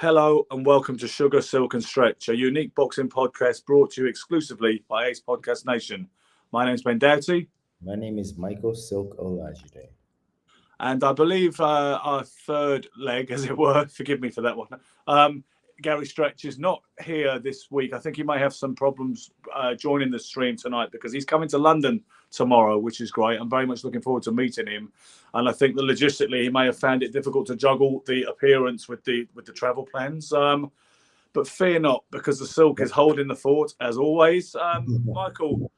Hello and welcome to Sugar, Silk and Stretch, a unique boxing podcast brought to you exclusively by acepodcastnation. My name's Ben Doughty. My name is Michael Silk Olajide. And I believe our third leg, as it were, forgive me for that one, Gary Stretch is not here this week. I think he may have some problems joining the stream tonight because he's coming to London tomorrow, which is great. I'm very much looking forward to meeting him. And I think that logistically he may have found it difficult to juggle the appearance with the travel plans. But fear not, because the Silk is holding the fort as always. Michael,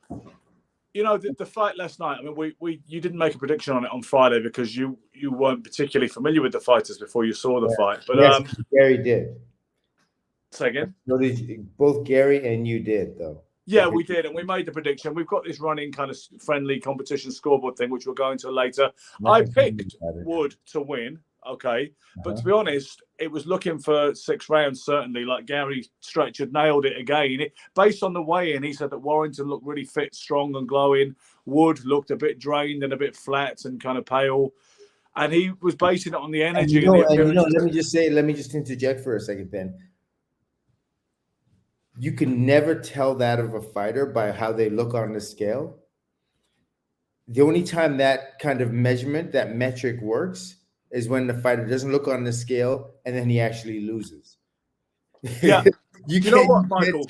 you know, the fight last night, I mean, you didn't make a prediction on it on Friday because you weren't particularly familiar with the fighters before you saw the fight. But yes, Gary did. Say again? Both Gary and you did, though. Yeah, we did, and we made the prediction. We've got this running kind of friendly competition scoreboard thing, which we'll go into later. I picked Wood to win, okay? But to be honest, it was looking for 6 rounds, certainly. Like Gary Stretch had nailed it again. Based on the weigh-in, he said that Warrington looked really fit, strong and glowing. Wood looked a bit drained and a bit flat and kind of pale. And he was basing it on the energy. Let me just interject for a second, Ben. You can never tell that of a fighter by how they look on the scale. The only time that kind of measurement, that metric works is when the fighter doesn't look on the scale and then he actually loses. Yeah. you know what, Michael?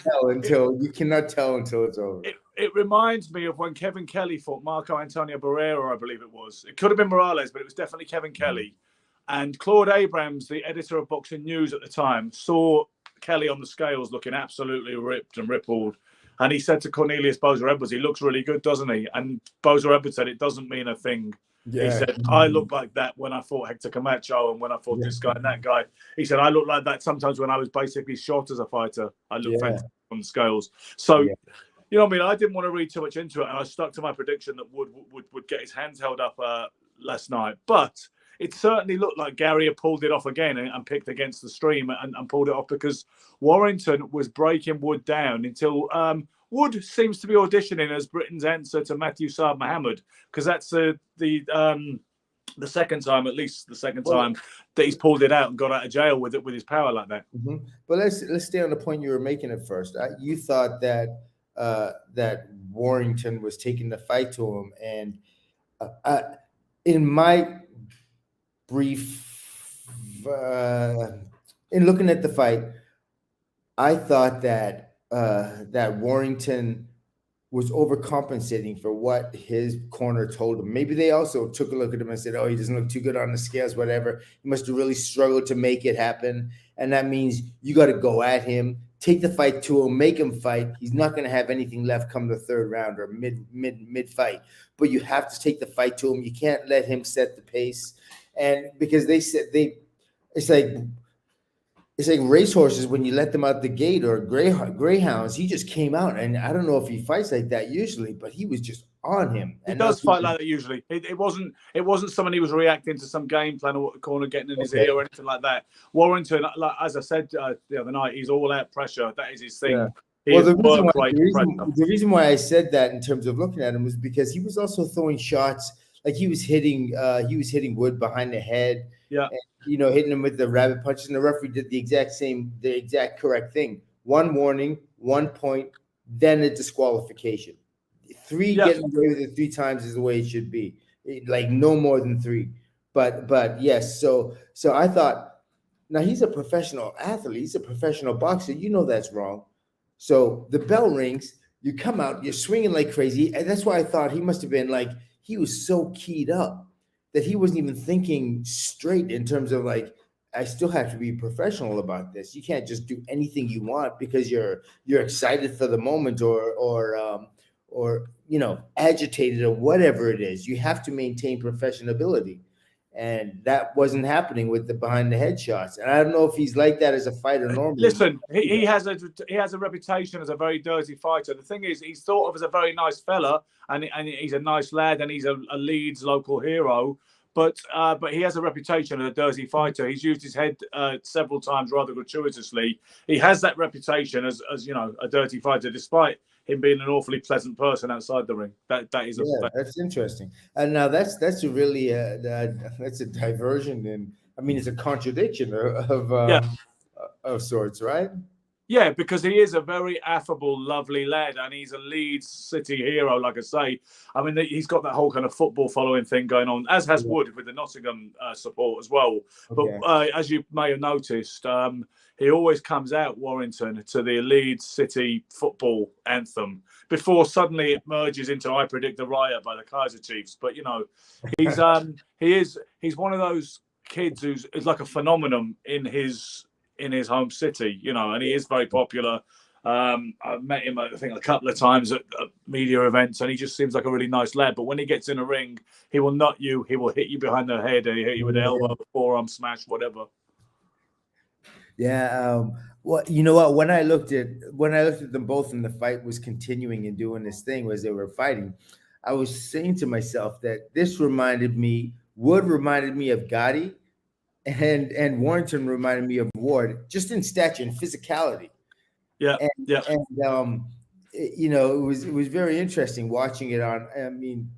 You cannot tell until it's over. It reminds me of when Kevin Kelly fought Marco Antonio Barrera, I believe it was. It could have been Morales, but it was definitely Kevin Kelly. And Claude Abrams, the editor of Boxing News at the time, saw Kelly on the scales looking absolutely ripped and rippled. And he said to Cornelius Bozer Edwards, he looks really good, doesn't he? And Bozer Edwards said, it doesn't mean a thing. Yeah. He said, I look like that when I fought Hector Camacho and when I fought this guy and that guy. He said, I look like that sometimes when I was basically shot as a fighter. I look fantastic on the scales. So, you know what I mean? I didn't want to read too much into it. And I stuck to my prediction that Wood would get his hands held up last night. But it certainly looked like Gary had pulled it off again and picked against the stream and pulled it off because Warrington was breaking Wood down until Wood seems to be auditioning as Britain's answer to Matthew Saad Muhammad because that's the second time, at least the second time that he's pulled it out and got out of jail with his power like that. Mm-hmm. But let's stay on the point you were making at first. You thought that that Warrington was taking the fight to him, and in my brief in looking at the fight, I thought that that Warrington was overcompensating for what his corner told him. Maybe they also took a look at him and said, oh, he doesn't look too good on the scales, whatever. He must have really struggled to make it happen. And that means you got to go at him, take the fight to him, make him fight. He's not going to have anything left come the third round or mid fight. But you have to take the fight to him. You can't let him set the pace. And because they said it's like racehorses when you let them out the gate, or greyhounds. He just came out, and I don't know if he fights like that usually, but he was just on him. He does fight like that usually. It wasn't someone he was reacting to some game plan or corner getting in his ear or anything like that. Warrington, like as I said the other night, he's all out pressure. That is his thing. Yeah. Well, the reason why I said that in terms of looking at him was because he was also throwing shots. Like he was hitting Wood behind the head. Yeah. And, hitting him with the rabbit punches, and the referee did the exact correct thing. 1 warning, 1 point, then a disqualification. Getting away with it 3 times is the way it should be. Like no more than 3. But yes, so I thought, now he's a professional athlete, he's a professional boxer. That's wrong. So the bell rings, you come out, you're swinging like crazy, and that's why I thought he must have been like, he was so keyed up that he wasn't even thinking straight in terms of like, I still have to be professional about this. You can't just do anything you want because you're excited for the moment or agitated or whatever it is. You have to maintain professionality. And that wasn't happening with the behind the head shots. And I don't know if he's like that as a fighter normally. Listen, he has a reputation as a very dirty fighter. The thing is, he's thought of as a very nice fella, and he's a nice lad, and he's a Leeds local hero. But he has a reputation as a dirty fighter. He's used his head several times rather gratuitously. He has that reputation as a dirty fighter, despite him being an awfully pleasant person outside the ring. That is that's interesting. And now that's a really that's a diversion, and I mean it's a contradiction of sorts, right? Yeah, because he is a very affable, lovely lad, and he's a Leeds City hero, like I say. I mean, he's got that whole kind of football following thing going on, as has Wood with the Nottingham support as well. Okay. But as you may have noticed, he always comes out, Warrington, to the Leeds City football anthem before suddenly it merges into "I Predict the Riot" by the Kaiser Chiefs. But, you know, he's he's one of those kids who's like a phenomenon in his home city, you know, and he is very popular. I've met him, I think, a couple of times at media events, and he just seems like a really nice lad. But when he gets in a ring, he will nut you, he will hit you behind the head, and he hit you with the elbow, forearm smash, whatever. Yeah. Well, you know what? When I looked at them both, and the fight was continuing and doing this thing as they were fighting, I was saying to myself that Wood reminded me of Gotti, and Warrington reminded me of Ward, just in stature and physicality. Yeah, And you know, it was very interesting watching it on. I mean,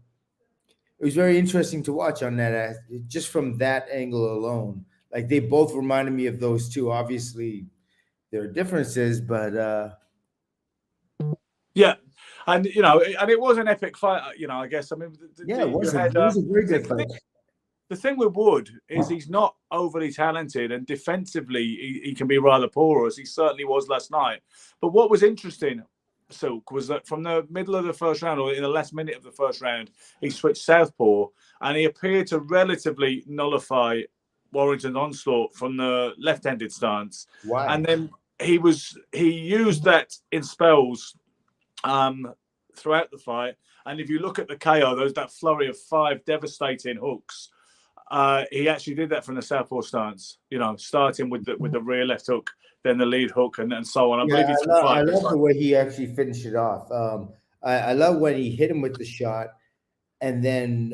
it was very interesting to watch on that, just from that angle alone. Like, they both reminded me of those two. Obviously, there are differences, but yeah. And, you know, and it was an epic fight, you know, I guess. I mean, it was a very good fight. The thing with Wood is he's not overly talented, and defensively he can be rather poor, as he certainly was last night. But what was interesting, Silk, was that from the middle of the first round, or in the last minute of the first round, he switched southpaw, and he appeared to relatively nullify Warrington's onslaught from the left-handed stance. Why? And then he used that in spells throughout the fight. And if you look at the KO, that flurry of 5 devastating hooks, he actually did that from the southpaw stance. You know, starting with the rear left hook, then the lead hook, and so on. I love the way he actually finished it off. I love when he hit him with the shot, and then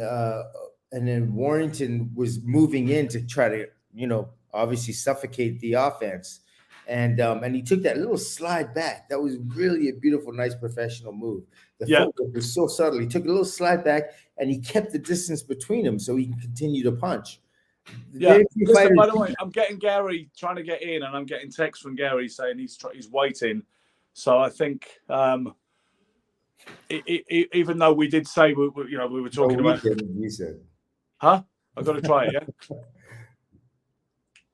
Warrington was moving in to try to, you know, obviously suffocate the offense, and he took that little slide back. That was really a beautiful, nice professional move. The footwork was so subtle. He took a little slide back, and he kept the distance between him so he can continue to punch. Yeah. Listen, by the way, I'm getting Gary trying to get in, and I'm getting text from Gary saying he's waiting. So I think, even though we did say we were talking about. You said, huh? I've got to try it. Yeah.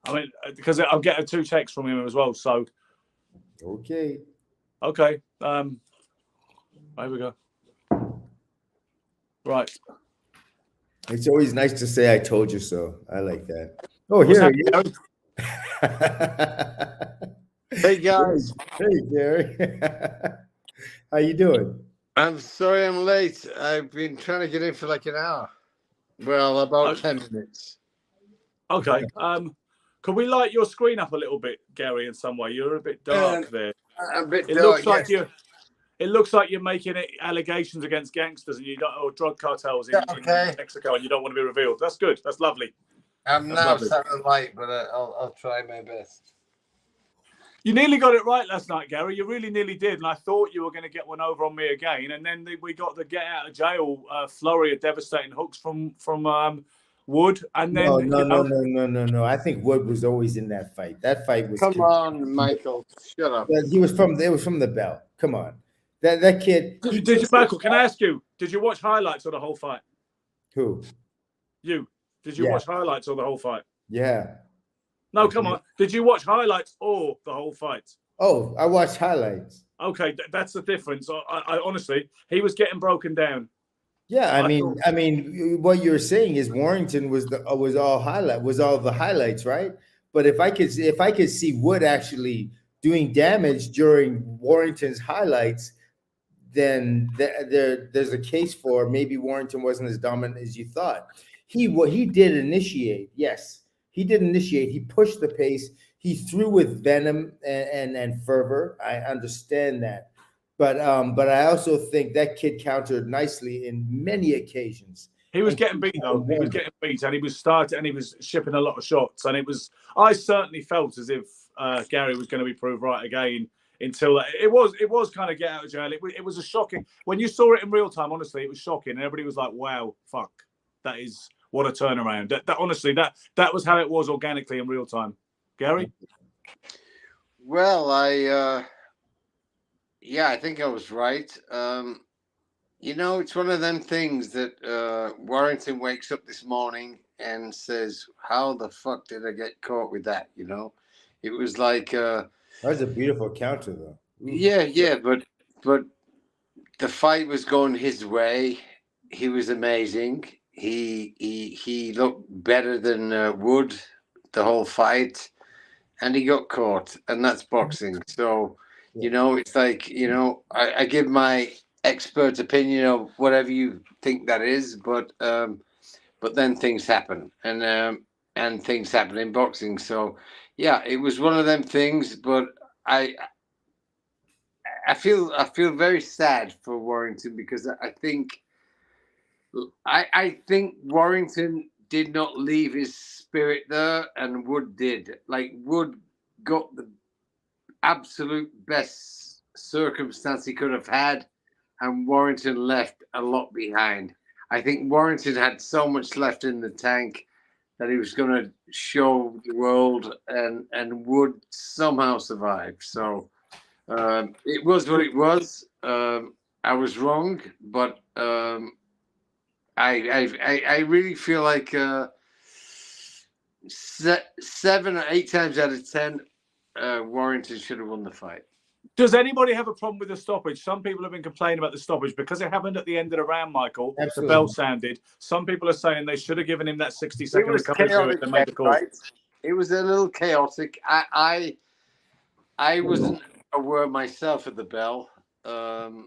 I mean, because I'm getting 2 texts from him as well. So. Okay. Here we go. Right. It's always nice to say "I told you so." I like that. Oh, here he is. Hey guys. Hey Gary. How you doing? I'm sorry I'm late. I've been trying to get in for like an hour. Well, about 10 minutes. Okay. Can we light your screen up a little bit, Gary? In some way, you're a bit dark there. A bit it dark. Looks like It looks like you're making allegations against gangsters and or drug cartels in Mexico, and you don't want to be revealed. That's good. That's lovely. I'm now sounding light, but I'll try my best. You nearly got it right last night, Gary. You really nearly did, and I thought you were going to get one over on me again. And then we got the get out of jail flurry of devastating hooks from Wood, and then no. I think Wood was always in that fight. That fight was. Come on, Michael. Shut up. He was from. They were from the belt. Come on. That kid. Michael, can I ask you? Did you watch highlights of the whole fight? Who? You. Did you watch highlights of the whole fight? Yeah. No, come on. Did you watch highlights or the whole fight? Oh, I watched highlights. Okay, that's the difference. I honestly, he was getting broken down. Yeah, I mean, what you're saying is Warrington was all the highlights, right? But if I could see Wood actually doing damage during Warrington's highlights, then there's a case for maybe Warrington wasn't as dominant as you thought. He did initiate, yes. He did initiate. He pushed the pace. He threw with venom and fervor. I understand that, but I also think that kid countered nicely in many occasions. He was getting beat though. He was getting beat, and he was shipping a lot of shots. And I certainly felt as if Gary was going to be proved right again. Until it was kind of get out of jail. It was a shocking when you saw it in real time. Honestly, it was shocking, and everybody was like, "Wow, fuck, that is." What a turnaround! That honestly, that was how it was organically in real time. Gary? Well, I think I was right. It's one of them things that Warrington wakes up this morning and says, "How the fuck did I get caught with that?" It was like, That was a beautiful counter, though. Ooh. yeah, but the fight was going his way. He was amazing. He looked better than Wood the whole fight, and he got caught, and that's boxing. So, it's like I give my expert opinion of whatever you think that is, but then things happen, and things happen in boxing. So, yeah, it was one of them things, but I. I feel very sad for Warrington because I think Warrington did not leave his spirit there, and Wood did. Like Wood got the absolute best circumstance he could have had, and Warrington left a lot behind. I think Warrington had so much left in the tank that he was going to show the world, and Wood somehow survived. So. It was what it was. I was wrong, but I really feel like 7 or 8 times out of 10, Warrington should have won the fight. Does anybody have a problem with the stoppage? Some people have been complaining about the stoppage because it happened at the end of the round, Michael. Absolutely. The bell sounded. Some people are saying they should have given him that 60-second recovery period to make the call. Right? It was a little chaotic. I wasn't aware myself of the bell, and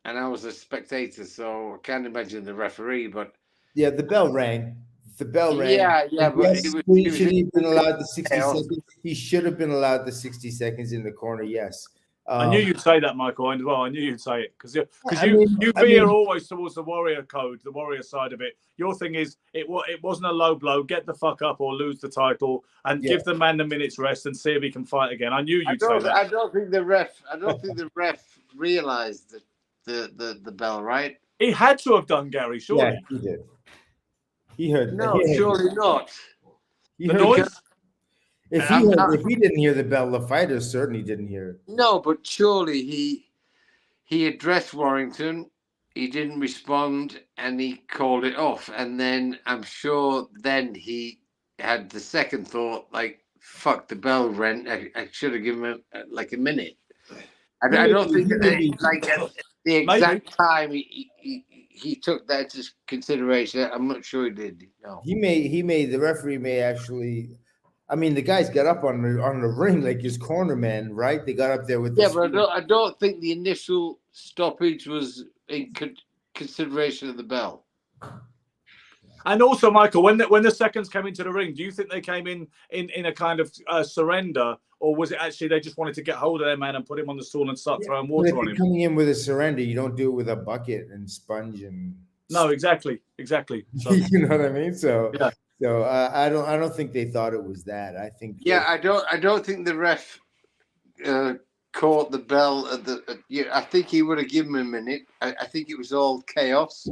I was a spectator, so I can't imagine the referee. But yeah, the bell rang. The bell rang. Yeah, but yes, he should have been allowed the 60 seconds. He should have been allowed the 60 seconds in the corner. Yes. I knew you'd say that, Michael, as well. I knew you'd say it because you veer always towards the Warrior code, the Warrior side of it. Your thing is it wasn't a low blow. Get the fuck up or lose the title, and give the man a minute's rest and see if he can fight again. I knew you'd say that. I don't think the ref realized the bell. Right? He had to have done, Gary. Surely. Yeah, he did. He heard. No, surely not. The noise. If he didn't hear the bell, the fighter certainly didn't hear it. No, but surely he addressed Warrington. He didn't respond, and he called it off. And then I'm sure then he had the second thought, like, "Fuck, the bell rang. I should have given him like a minute." I don't think at the exact time he took that into consideration. I'm not sure he did. No, the referee may actually. I mean, the guys got up on the ring like his corner man, right? They got up there with. But I don't think the initial stoppage was in consideration of the bell. And also, Michael, when the seconds came into the ring, do you think they came in a kind of surrender, or was it actually they just wanted to get hold of their man and put him on the stool and start throwing water on him? Coming in with a surrender, you don't do it with a bucket and sponge and. No, exactly. So, you know what I mean? So yeah. So I don't think they thought it was that. I think. Yeah, I don't think the ref caught the bell at I think he would have given him a minute. I think it was all chaos.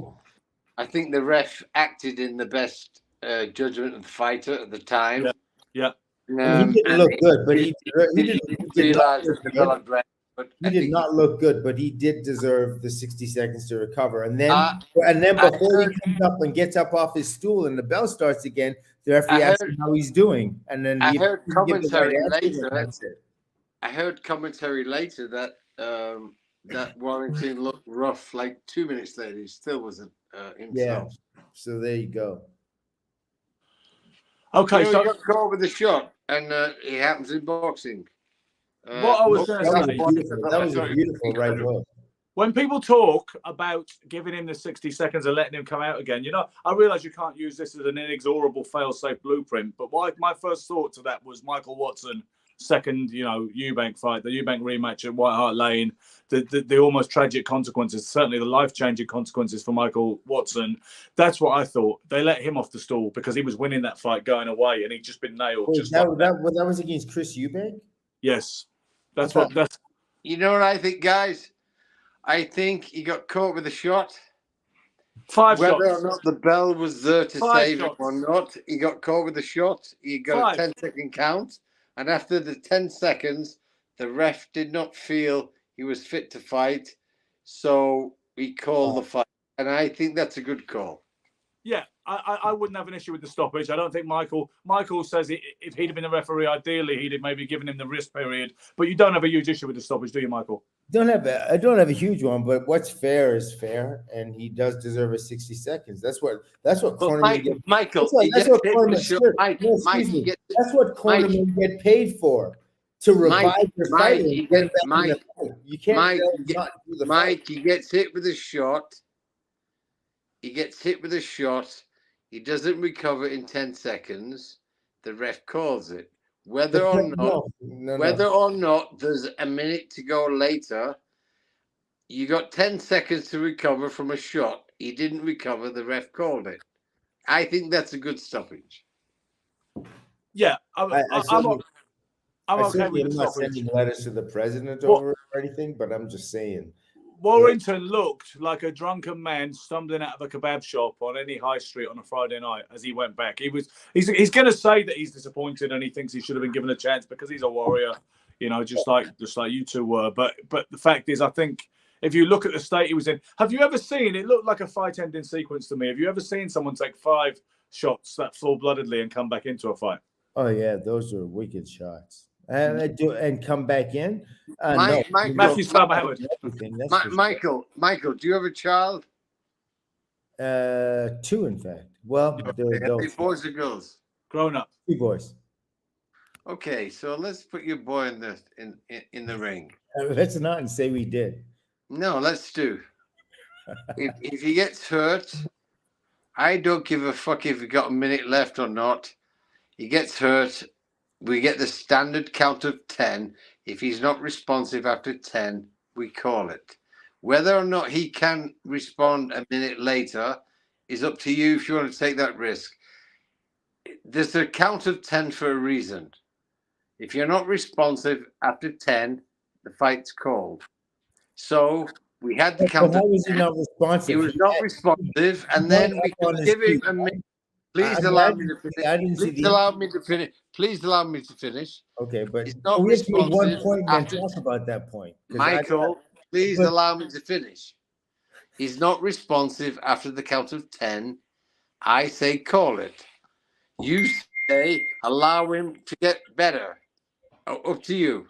I think the ref acted in the best judgment of the fighter at the time. Yeah. He didn't look good, but he didn't realize that the bell had rang. He did not look good, but he did deserve the 60 seconds to recover. And then before he comes up and gets up off his stool and the bell starts again, the referee asks him how he's doing. And then I heard commentary later that that Warrington looked rough. Like 2 minutes later, he still wasn't himself. Yeah. So there you go. Okay, so he got caught with a shot, and it happens in boxing. What I was going to say, that was a beautiful right hook. When people talk about giving him the 60 seconds and letting him come out again, I realize you can't use this as an inexorable fail-safe blueprint, but my first thought to that was Michael Watson, second, Eubank fight, the Eubank rematch at White Hart Lane, the almost tragic consequences, certainly the life-changing consequences for Michael Watson. That's what I thought. They let him off the stool because he was winning that fight going away, and he'd just been nailed. That was against Chris Eubank? Yes. That's. You know what I think, guys? I think he got caught with a shot. 5 Whether shots. or not the bell was there to 5 save shots. him or not, he got caught with a shot. He got 5. a 10-second count. And after the 10 seconds, The ref did not feel he was fit to fight, so he called the fight. And I think that's a good call. Yeah, I wouldn't have an issue with the stoppage. I don't think Michael says if he'd have been the referee, ideally he'd have maybe given him the rest period. But you don't have a huge issue with the stoppage, do you, Michael? I don't have a huge one, but what's fair is fair, and he does deserve a 60 seconds. That's what cornermen get. Michael, That's what cornermen get paid for, to revive your fighter. You can't Mike, he gets hit with a shot. He gets hit with a shot. He doesn't recover in 10 seconds. The ref calls it. Whether or not there's a minute to go later, you got 10 seconds to recover from a shot. He didn't recover. The ref called it. I think that's a good stoppage. Yeah, I'm okay with the not stoppage. sending letters to the president over or anything, but I'm just saying. Warrington looked like a drunken man stumbling out of a kebab shop on any high street on a Friday night as he went back. He's going to say that he's disappointed and he thinks he should have been given a chance because he's a warrior, just like you two were. But the fact is, I think if you look at the state he was in, have you ever seen? It looked like a fight ending sequence to me. Have you ever seen someone take 5 shots that full-bloodedly and come back into a fight? Oh yeah, those are wicked shots. And come back in. Matthew's Michael, do you have a child? 2, in fact. Well, they're boys or girls? Grown up. 2 boys. Okay, so let's put your boy in the ring. Let's not say we did. No, let's do. If he gets hurt, I don't give a fuck if he got a minute left or not. He gets hurt. We get the standard count of 10. If he's not responsive after 10, we call it. Whether or not he can respond a minute later is up to you if you want to take that risk. There's a count of 10 for a reason. If you're not responsive after 10, the fight's called. So we had the count of 10. Was he not responsive? He was not responsive, and then we could give him a minute. Please allow me to finish. Please allow me to finish. Okay, but it's not we have to make one point and after, talk about that point. Michael, please allow me to finish. He's not responsive after the count of 10. I say call it. You say allow him to get better. Up to you.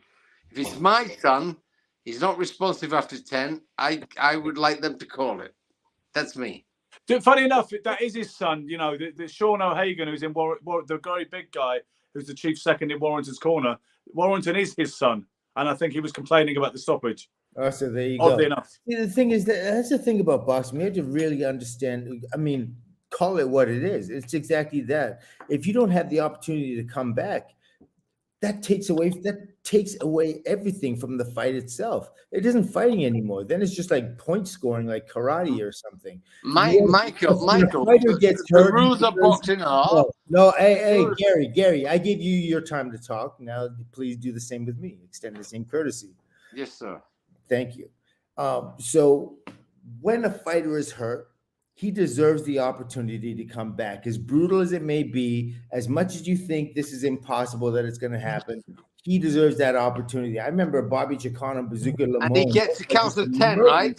If it's my son, he's not responsive after 10. I would like them to call it. That's me. Funny enough, that is his son. The Sean O'Hagan, who's in the very big guy, who's the chief second in Warrington's corner. Warrington is his son, and I think he was complaining about the stoppage. Oh, so there you Oddly go. enough. See, the thing is that's the thing about boxing. We have to really understand. I mean, call it what it is. It's exactly that. If you don't have the opportunity to come back, that takes away everything from the fight itself. It isn't fighting anymore. Then it's just like point scoring, like karate or something. Michael, the rules of boxing are no. Hey, Gary, I gave you your time to talk. Now, please do the same with me. Extend the same courtesy. Yes, sir. Thank you. So when a fighter is hurt, he deserves the opportunity to come back. As brutal as it may be, as much as you think this is impossible that it's going to happen, he deserves that opportunity. I remember Bobby Chicano, Bazooka Lamone. And he gets a count of 10, right?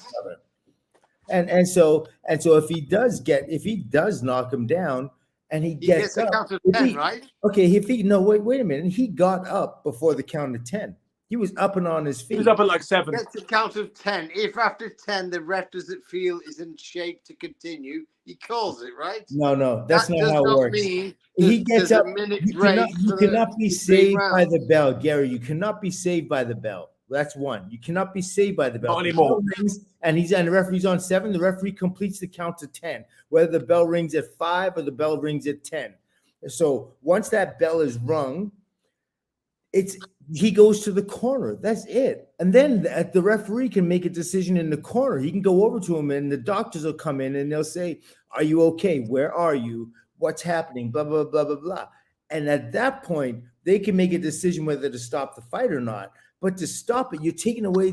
And so if he does knock him down and he gets a up, count of 10, right? Okay, wait a minute. He got up before the count of 10. He was up and on his feet. He was up at like 7. Gets a count of 10. If after 10 the ref doesn't feel is in shape to continue, he calls it, right? No, that's not how it works. He gets up. You cannot be saved by the bell, Gary. You cannot be saved by the bell. That's one. You cannot be saved by the bell. Not anymore. And the referee's on 7. The referee completes the count to 10, whether the bell rings at 5 or the bell rings at 10. So once that bell is rung, he goes to the corner. That's it. And then the referee can make a decision in the corner. He can go over to him and the doctors will come in and they'll say, are you okay? Where are you? What's happening? Blah, blah, blah, blah, blah. And at that point, they can make a decision whether to stop the fight or not. But to stop it, you're taking away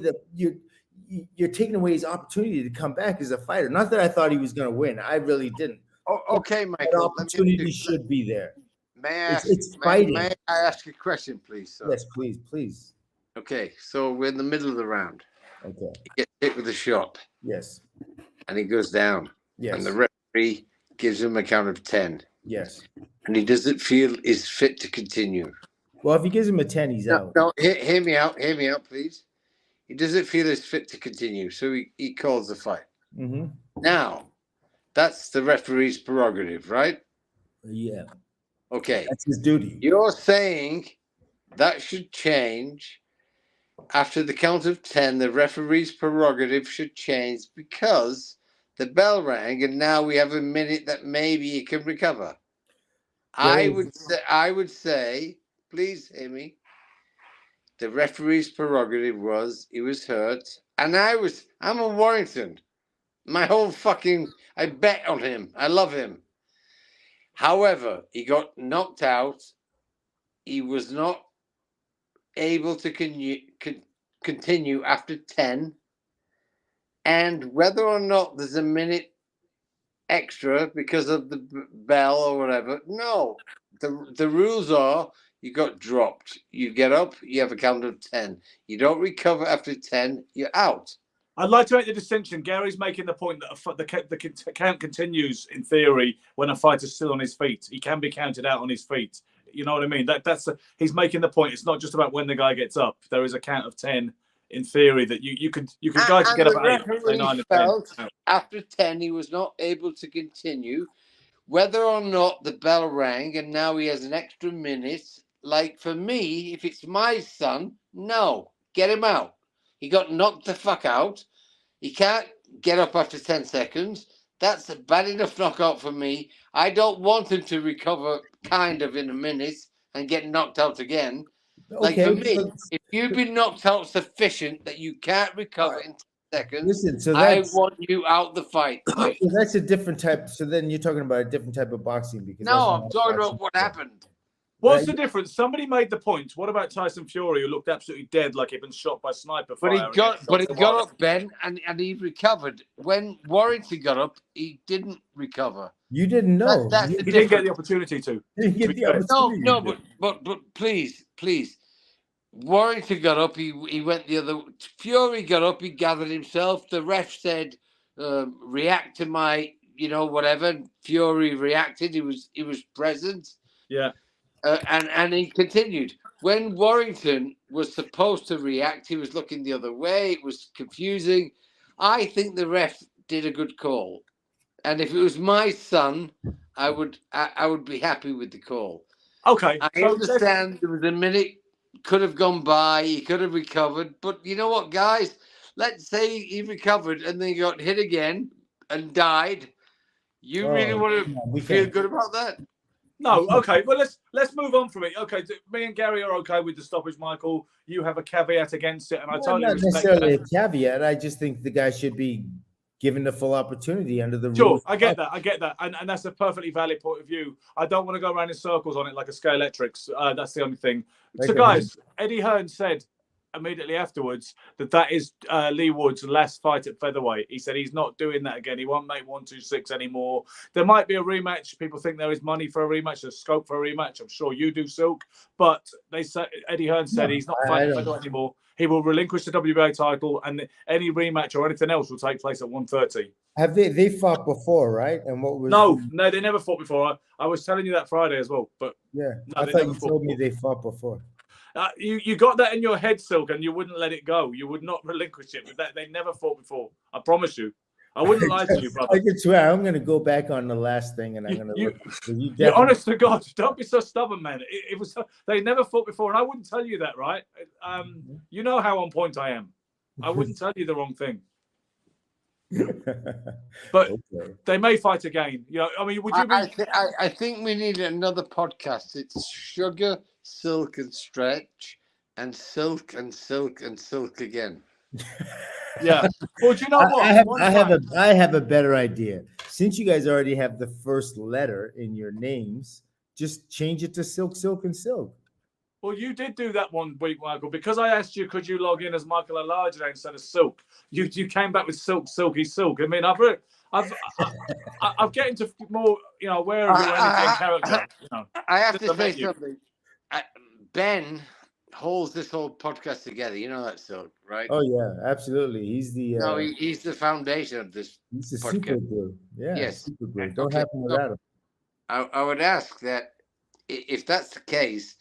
his opportunity to come back as a fighter. Not that I thought he was going to win. I really didn't. Oh, okay, Michael. That opportunity should be there. May I ask a question, please, sir? Yes, please. Okay, so we're in the middle of the round. Okay. He gets hit with a shot. Yes. And he goes down. Yes. And the referee gives him a count of 10. Yes. And he doesn't feel is fit to continue. Well, if he gives him a 10, he's out. No, hear me out. Hear me out, please. He doesn't feel is fit to continue, so he calls the fight. Mm-hmm. Now, that's the referee's prerogative, right? Yeah. Okay. That's his duty. You're saying that should change after the count of 10. The referee's prerogative should change because the bell rang, and now we have a minute that maybe he can recover. I would say, please hear me. The referee's prerogative was he was hurt, and I'm a Warrington. I bet on him. I love him. However, he got knocked out. He was not able to continue after 10. And whether or not there's a minute extra because of the bell or whatever, no. The rules are you got dropped. You get up, you have a count of 10. You don't recover after 10, you're out. I'd like to make the distinction. Gary's making the point that the count continues in theory when a fighter's still on his feet. He can be counted out on his feet. You know what I mean? He's making the point. It's not just about when the guy gets up. There is a count of 10 in theory that you can guys can get up at 8, 9, and 10. After 10, he was not able to continue. Whether or not the bell rang and now he has an extra minute, like for me, if it's my son, no, get him out. He got knocked the fuck out. He can't get up after 10 seconds. That's a bad enough knockout for me. I don't want him to recover kind of in a minute and get knocked out again. Like for me, if you've been knocked out sufficient that you can't recover in 10 seconds, listen, I want you out the fight. So that's a different type. So then you're talking about a different type of boxing. Because no, I'm talking about what happened. What's the difference? Somebody made the point. What about Tyson Fury, who looked absolutely dead, like he'd been shot by sniper fire? But he got up, Ben, and he recovered. When Warrington got up, he didn't recover. You didn't know. He didn't get the opportunity to. But please. Warrington got up. He went the other. Fury got up. He gathered himself. The ref said, "React to my, whatever." Fury reacted. He was present. Yeah. And he continued. When Warrington was supposed to react, he was looking the other way. It was confusing. I think the ref did a good call. And if it was my son, I would be happy with the call. Okay. I understand there was a minute, could have gone by, he could have recovered. But you know what, guys? Let's say he recovered and then he got hit again and died. You really want to feel good about that? No, okay. Well, let's move on from it. Okay, me and Gary are okay with the stoppage, Michael. You have a caveat against it, and I totally respect that. Not necessarily a caveat. I just think the guy should be given the full opportunity under the rules. Sure, I get that, and that's a perfectly valid point of view. I don't want to go around in circles on it like a Scalextrics. That's the only thing. So, guys, Eddie Hearn said immediately afterwards that is Lee Wood's last fight at featherweight. He said he's not doing that again. He won't make 126 anymore. There might be a rematch. People think there is money for a rematch, there's scope for a rematch. I'm sure you do, Silk. But they said Eddie Hearn said he's not fighting featherweight anymore. He will relinquish the WBA title, and any rematch or anything else will take place at 130. Have they fought before, right? And what was No, they never fought before. I was telling you that Friday as well, but yeah, no, I thought you told me they fought before. You got that in your head, Silk, and you wouldn't let it go. You would not relinquish it. But they never fought before. I promise you. I wouldn't lie to you, brother. I can swear. I'm going to go back on the last thing, and I'm going to look. You're honest to God. Don't be so stubborn, man. It was they never fought before, and I wouldn't tell you that, right? You know how on point I am. I wouldn't tell you the wrong thing. But they may fight again. I mean, would you? I think we need another podcast. It's Sugar, Silk, and Stretch, and Silk and Silk and Silk again. Yeah. Well, do you know what? I have a better idea. Since you guys already have the first letter in your names, just change it to Silk, Silk, and Silk. Well, you did do that one week, Michael, because I asked you, could you log in as Michael Olajide instead of Silk? You came back with Silk, Silky, Silk. I mean, I've getting to more, aware of your energy and character. I have to say something. Ben, holds this whole podcast together. You know that, so right? Oh yeah, absolutely. He's He's the foundation of this he's the podcast. super glue. Yeah, Yes. super glue. Don't Okay, happen without him. I would ask that if that's the case,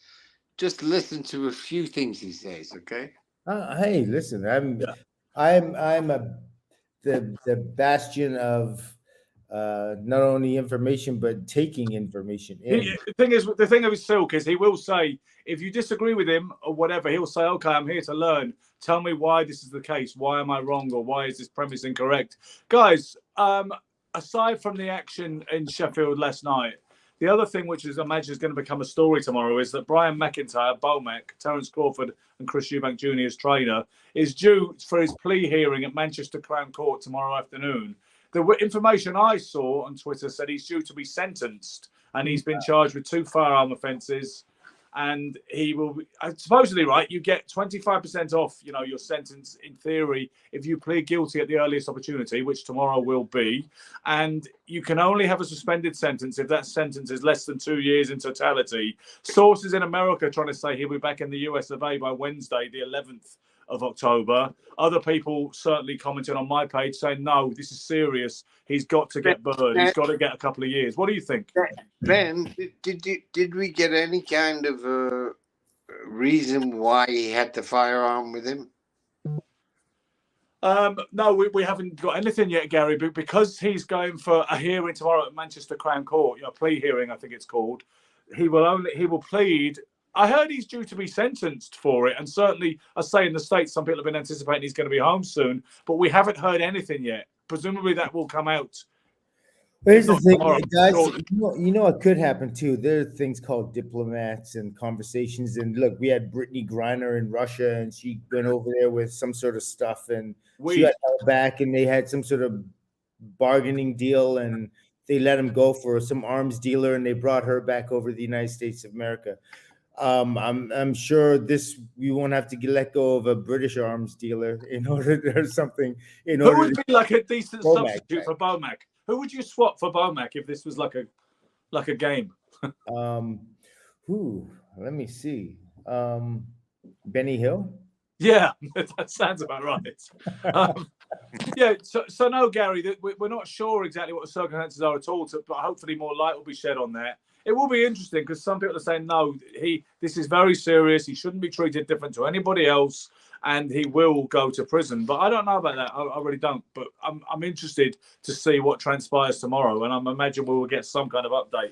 just listen to a few things he says. Okay. Hey, listen, I'm the bastion of not only information but taking information in. The thing of his Silk is he will say, if you disagree with him or whatever, he'll say, okay, I'm here to learn. Tell me why this is the case. Why am I wrong? Or why is this premise incorrect? Guys, aside from the action in Sheffield last night, the other thing, which is I imagine is going to become a story tomorrow, is that Brian McIntyre, Bomac, Terence Crawford, and Chris Eubank Jr.'s trainer, is due for his plea hearing at Manchester Crown Court tomorrow afternoon. The information I saw on Twitter said he's due to be sentenced, and he's been charged with 2 firearm offences. And he will be, supposedly, right, you get 25% off, your sentence in theory if you plead guilty at the earliest opportunity, which tomorrow will be. And you can only have a suspended sentence if that sentence is less than 2 years in totality. Sources in America trying to say he'll be back in the US of A by Wednesday, the 11th of October. Other people certainly commenting on my page saying, no, this is serious. He's got to get burned. He's got to get a couple of years. What do you think? Ben, did we get any kind of reason why he had the firearm with him? No, we haven't got anything yet, Gary, but because he's going for a hearing tomorrow at Manchester Crown Court, plea hearing, I think it's called, he will plead. I heard he's due to be sentenced for it, and certainly, I say in the States, some people have been anticipating he's going to be home soon, but we haven't heard anything yet. Presumably that will come out. Here's the thing, guys. You know what could happen too. There are things called diplomats and conversations. And look, we had Brittany Griner in Russia, and she went over there with some sort of stuff, and she got held back, and they had some sort of bargaining deal, and they let him go for some arms dealer, and they brought her back over to the United States of America. I'm sure we won't have to let go of a British arms dealer in order or something. Who would be like a decent substitute for Bomac? Who would you swap for Bomac if this was like a game? Let me see. Benny Hill? Yeah, that sounds about right. So no, Gary, we're not sure exactly what the circumstances are at all, but hopefully more light will be shed on that. It will be interesting because some people are saying, no, this is very serious. He shouldn't be treated different to anybody else, and he will go to prison. But I don't know about that. I really don't. But I'm interested to see what transpires tomorrow, and I'm imagine we will get some kind of update.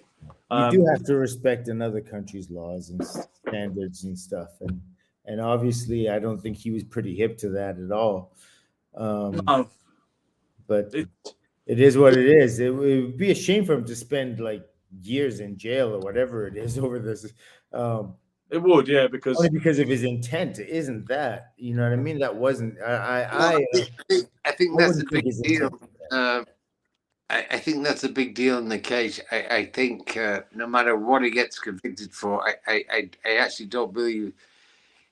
You do have to respect another country's laws and standards and stuff, and obviously, I don't think he was pretty hip to that at all. No. But it is what it is. It would be a shame for him to spend like years in jail or whatever it is over this. It would, yeah, because only because of his intent, isn't that? You know what I mean? That wasn't. I think that's a big deal. I think that's a big deal in the case. I think no matter what he gets convicted for, I actually don't believe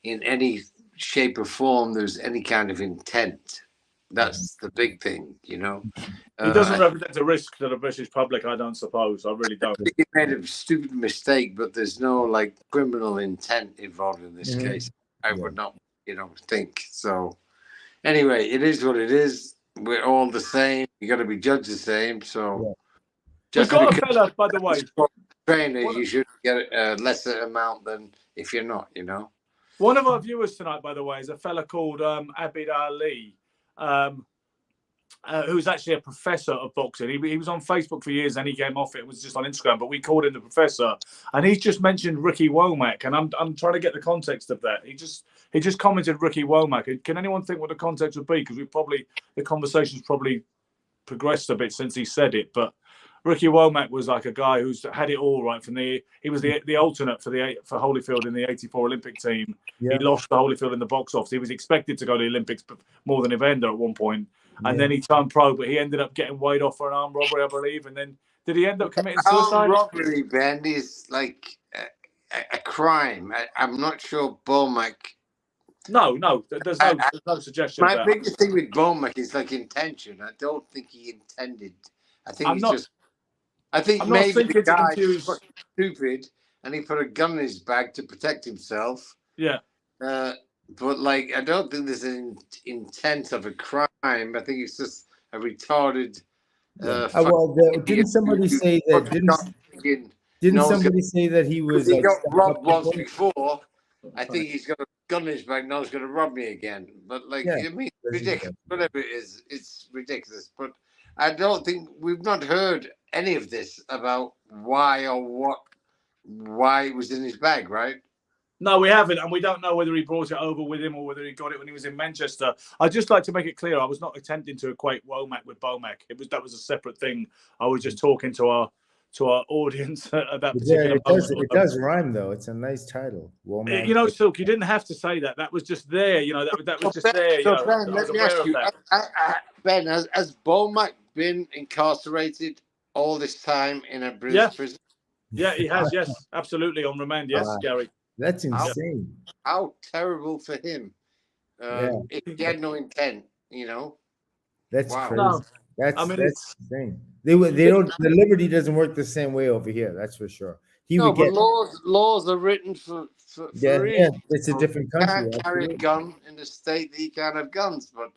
in any shape or form there's any kind of intent. That's the big thing, He doesn't represent a risk to the British public, I don't suppose. I really don't. I think he made a stupid mistake, but there's no criminal intent involved in this case. I would not, think. So anyway, it is what it is. We're all the same. You got to be judged the same. So we've got a fella, by the way. Trainers, you should get a lesser amount than if you're not, One of our viewers tonight, by the way, is a fella called Abid Ali. Who's actually a professor of boxing. He was on Facebook for years and he came off it. It was just on Instagram, but we called him the professor. And he's just mentioned Ricky Womack, and I'm trying to get the context of that. He just commented Ricky Womack. Can anyone think what the context would be? Because the conversation's probably progressed a bit since he said it. But Ricky Womack was like a guy who's had it all right. He was the alternate for Holyfield in the '84 Olympic team. Yeah. He lost to Holyfield in the box office. He was expected to go to the Olympics more than Evander at one point. And then he turned pro, but he ended up getting weighed off for an armed robbery, I believe. And then did he end up committing suicide? Armed robbery, Ben, is like a crime. I'm not sure Bomac. No, there's no suggestion. My biggest thing with Bomac is intention. I don't think he intended. I think maybe the guy was stupid and he put a gun in his bag to protect himself. Yeah. But like, I don't think there's an intent of a crime. I think it's just a retarded. Didn't somebody say that? Didn't somebody say that he was He like got stuck robbed up once before? before. I think he's got a gun in his bag. Now he's going to rob me again. But like, Yeah, I mean, that's ridiculous. Whatever it is, it's ridiculous. But I don't think we've not heard any of this about why it was in his bag, right? No, we haven't, and we don't know whether he brought it over with him or whether he got it when he was in Manchester. I'd just like to make it clear, I was not attempting to equate Womack with Bomac. That was a separate thing. I was just talking to our audience about particular. It does rhyme though. It's a nice title. Womack. You know, Silk, you didn't have to say that. That was just there. You know, that was just there. You know, Ben, I was let me aware ask of you, that. Ben, has Bomac been incarcerated all this time in a British prison? Yeah, he has. Yes, absolutely on remand. Yes, Gary. That's insane. How terrible for him. If he had no intent, you know. That's wow. crazy. No, That's it's insane. They don't. The liberty doesn't work the same way over here. That's for sure. Laws are written for it's a different country. You can't carry a gun in the state that you can't have guns. But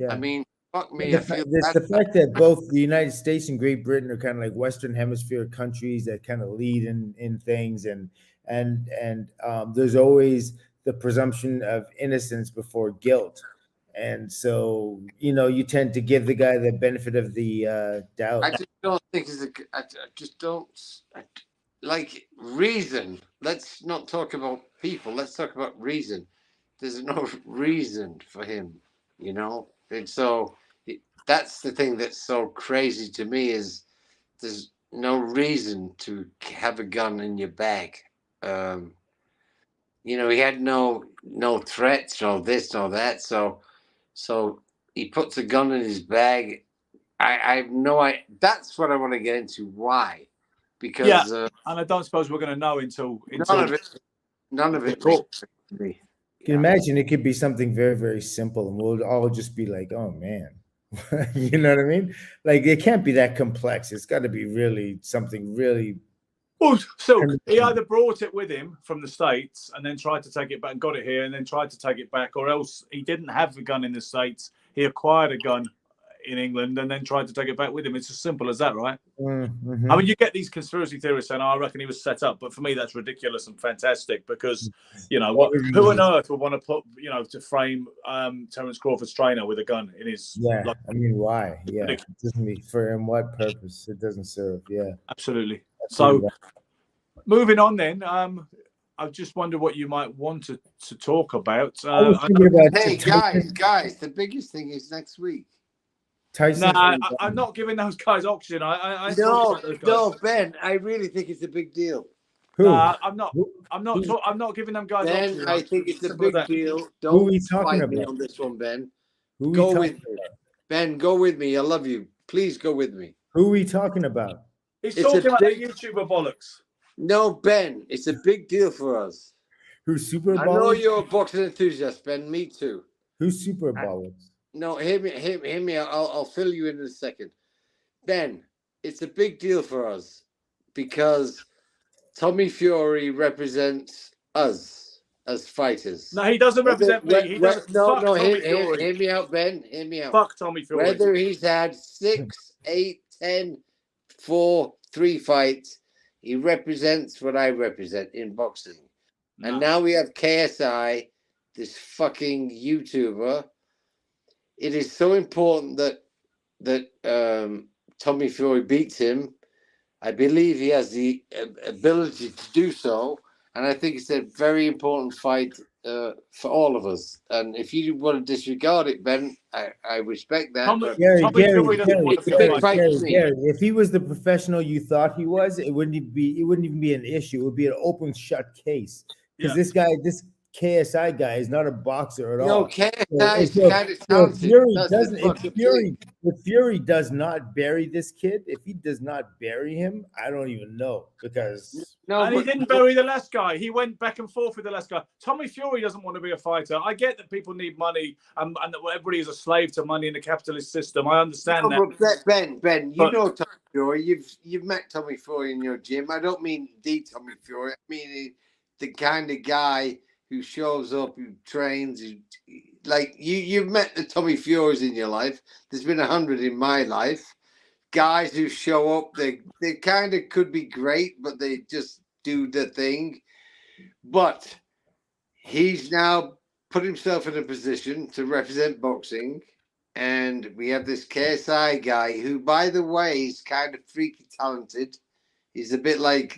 I mean, fuck me. The fact that both the United States and Great Britain are kind of like Western Hemisphere countries that kind of lead in things, and there's always the presumption of innocence before guilt. And so, you know, you tend to give the guy the benefit of the doubt. I just don't think I just don't like reason. Let's not talk about people. Let's talk about reason. There's no reason for him, you know. And so that's the thing that's so crazy to me is there's no reason to have a gun in your bag. You know, he had no threats, no this, no that. So he puts a gun in his bag. I have no idea. That's what I want to get into. Why? Because and I don't suppose we're going to know until none of it. You can imagine it could be something very, very simple, and we'll all just be like, "Oh man," you know what I mean? Like it can't be that complex. It's got to be really something really. Well, so he either brought it with him from the States and then tried to take it back and got it here and then tried to take it back, or else he didn't have the gun in the States. He acquired a gun in England and then tried to take it back with him. It's as simple as that, right? Mm-hmm. I mean, you get these conspiracy theorists saying, "Oh, I reckon he was set up," but for me, that's ridiculous and fantastic because, you know, who on earth would want to put, you know, to frame Terence Crawford's trainer with a gun in his? Yeah, I mean, why? Yeah, it doesn't mean for in what purpose? It doesn't serve. Yeah, absolutely. So, moving on then, I just wonder what you might want to talk about. Hey, guys, the biggest thing is next week. Tyson. I'm not giving those guys oxygen. No, Ben, I really think it's a big deal. I'm not giving them guys oxygen. Ben, I think it's a big deal. Who are we talking fight me about on this one, Ben. Go with me. Ben, go with me. I love you. Please go with me. Who are we talking about? He's talking about the YouTuber bollocks. No, Ben, it's a big deal for us. Who's Super Bollocks? I know you're a boxing enthusiast, Ben. Me too. Who's Super Bollocks? No, hear me. I'll fill you in a second. Ben, it's a big deal for us because Tommy Fury represents us as fighters. No, he doesn't represent me. He doesn't. Hear me out, Ben. Hear me out. Fuck Tommy Fury. Whether he's had 6, 8, 10, 4, 3 fights, he represents what I represent in boxing. No. And now we have KSI, this fucking YouTuber. It is so important that Tommy Fury beats him. I believe he has the ability to do so, and I think it's a very important fight for all of us. And if you want to disregard it, Ben, I respect that. Gary, if he was the professional you thought he was, it wouldn't even be an issue. It would be an open shut case because this KSI guy is not a boxer at all. No, KSI is kind of talented. If Fury does not bury this kid, if he does not bury him, I don't even know because. He didn't bury the last guy. He went back and forth with the last guy. Tommy Fury doesn't want to be a fighter. I get that people need money and that everybody is a slave to money in the capitalist system. I understand that. Ben, you know Tommy Fury. You've met Tommy Fury in your gym. I don't mean the Tommy Fury. I mean the kind of guy who shows up, who trains, like you've met the Tommy Furies in your life. There's been 100 in my life. Guys who show up, they kind of could be great, but they just do the thing. But he's now put himself in a position to represent boxing, and we have this KSI guy who, by the way, is kind of freaky talented. He's a bit like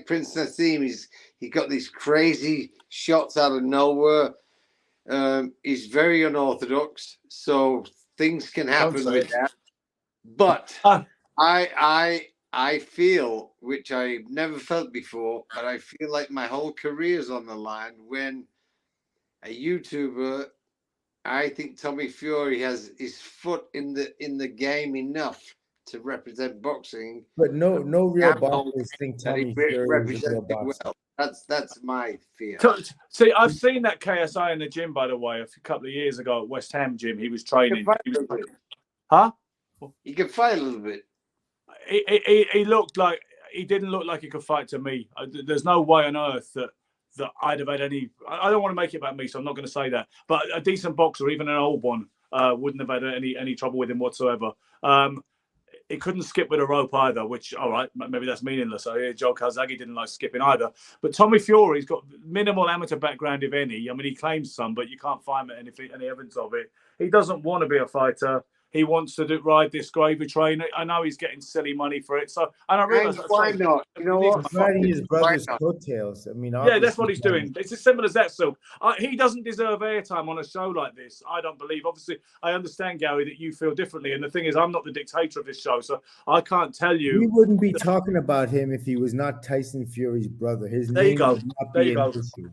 Prince Nassim. He got these crazy shots out of nowhere. He's very unorthodox, so things can happen with that. But I feel, which I never felt before, but I feel like my whole career's on the line when a YouTuber. I think Tommy Fury has his foot in the game enough to represent boxing. But no real boxers think Tommy Fury is a real boxer. Well. That's my fear. See, I've seen that KSI in the gym, by the way, a couple of years ago at West Ham gym. He was training. Huh? He can fight a little bit. He looked like he didn't look like he could fight to me. There's no way on earth that I'd have had any. I don't want to make it about me, so I'm not going to say that. But a decent boxer, even an old one, wouldn't have had any trouble with him whatsoever. He couldn't skip with a rope either, which, all right, maybe that's meaningless. So yeah, Joe Calzaghe didn't like skipping either. But Tommy Fury's got minimal amateur background, if any. I mean, he claims some, but you can't find any evidence of it. He doesn't want to be a fighter. He wants to ride this gravy train. I know he's getting silly money for it. So, and I realize why not? You know what? He's riding his brother's coattails. I mean, yeah, that's what he's doing. It's as simple as that. So he doesn't deserve airtime on a show like this. I don't believe. Obviously, I understand, Gary, that you feel differently. And the thing is, I'm not the dictator of this show, so I can't tell you. We wouldn't be talking about him if he was not Tyson Fury's brother. His name would not be an issue.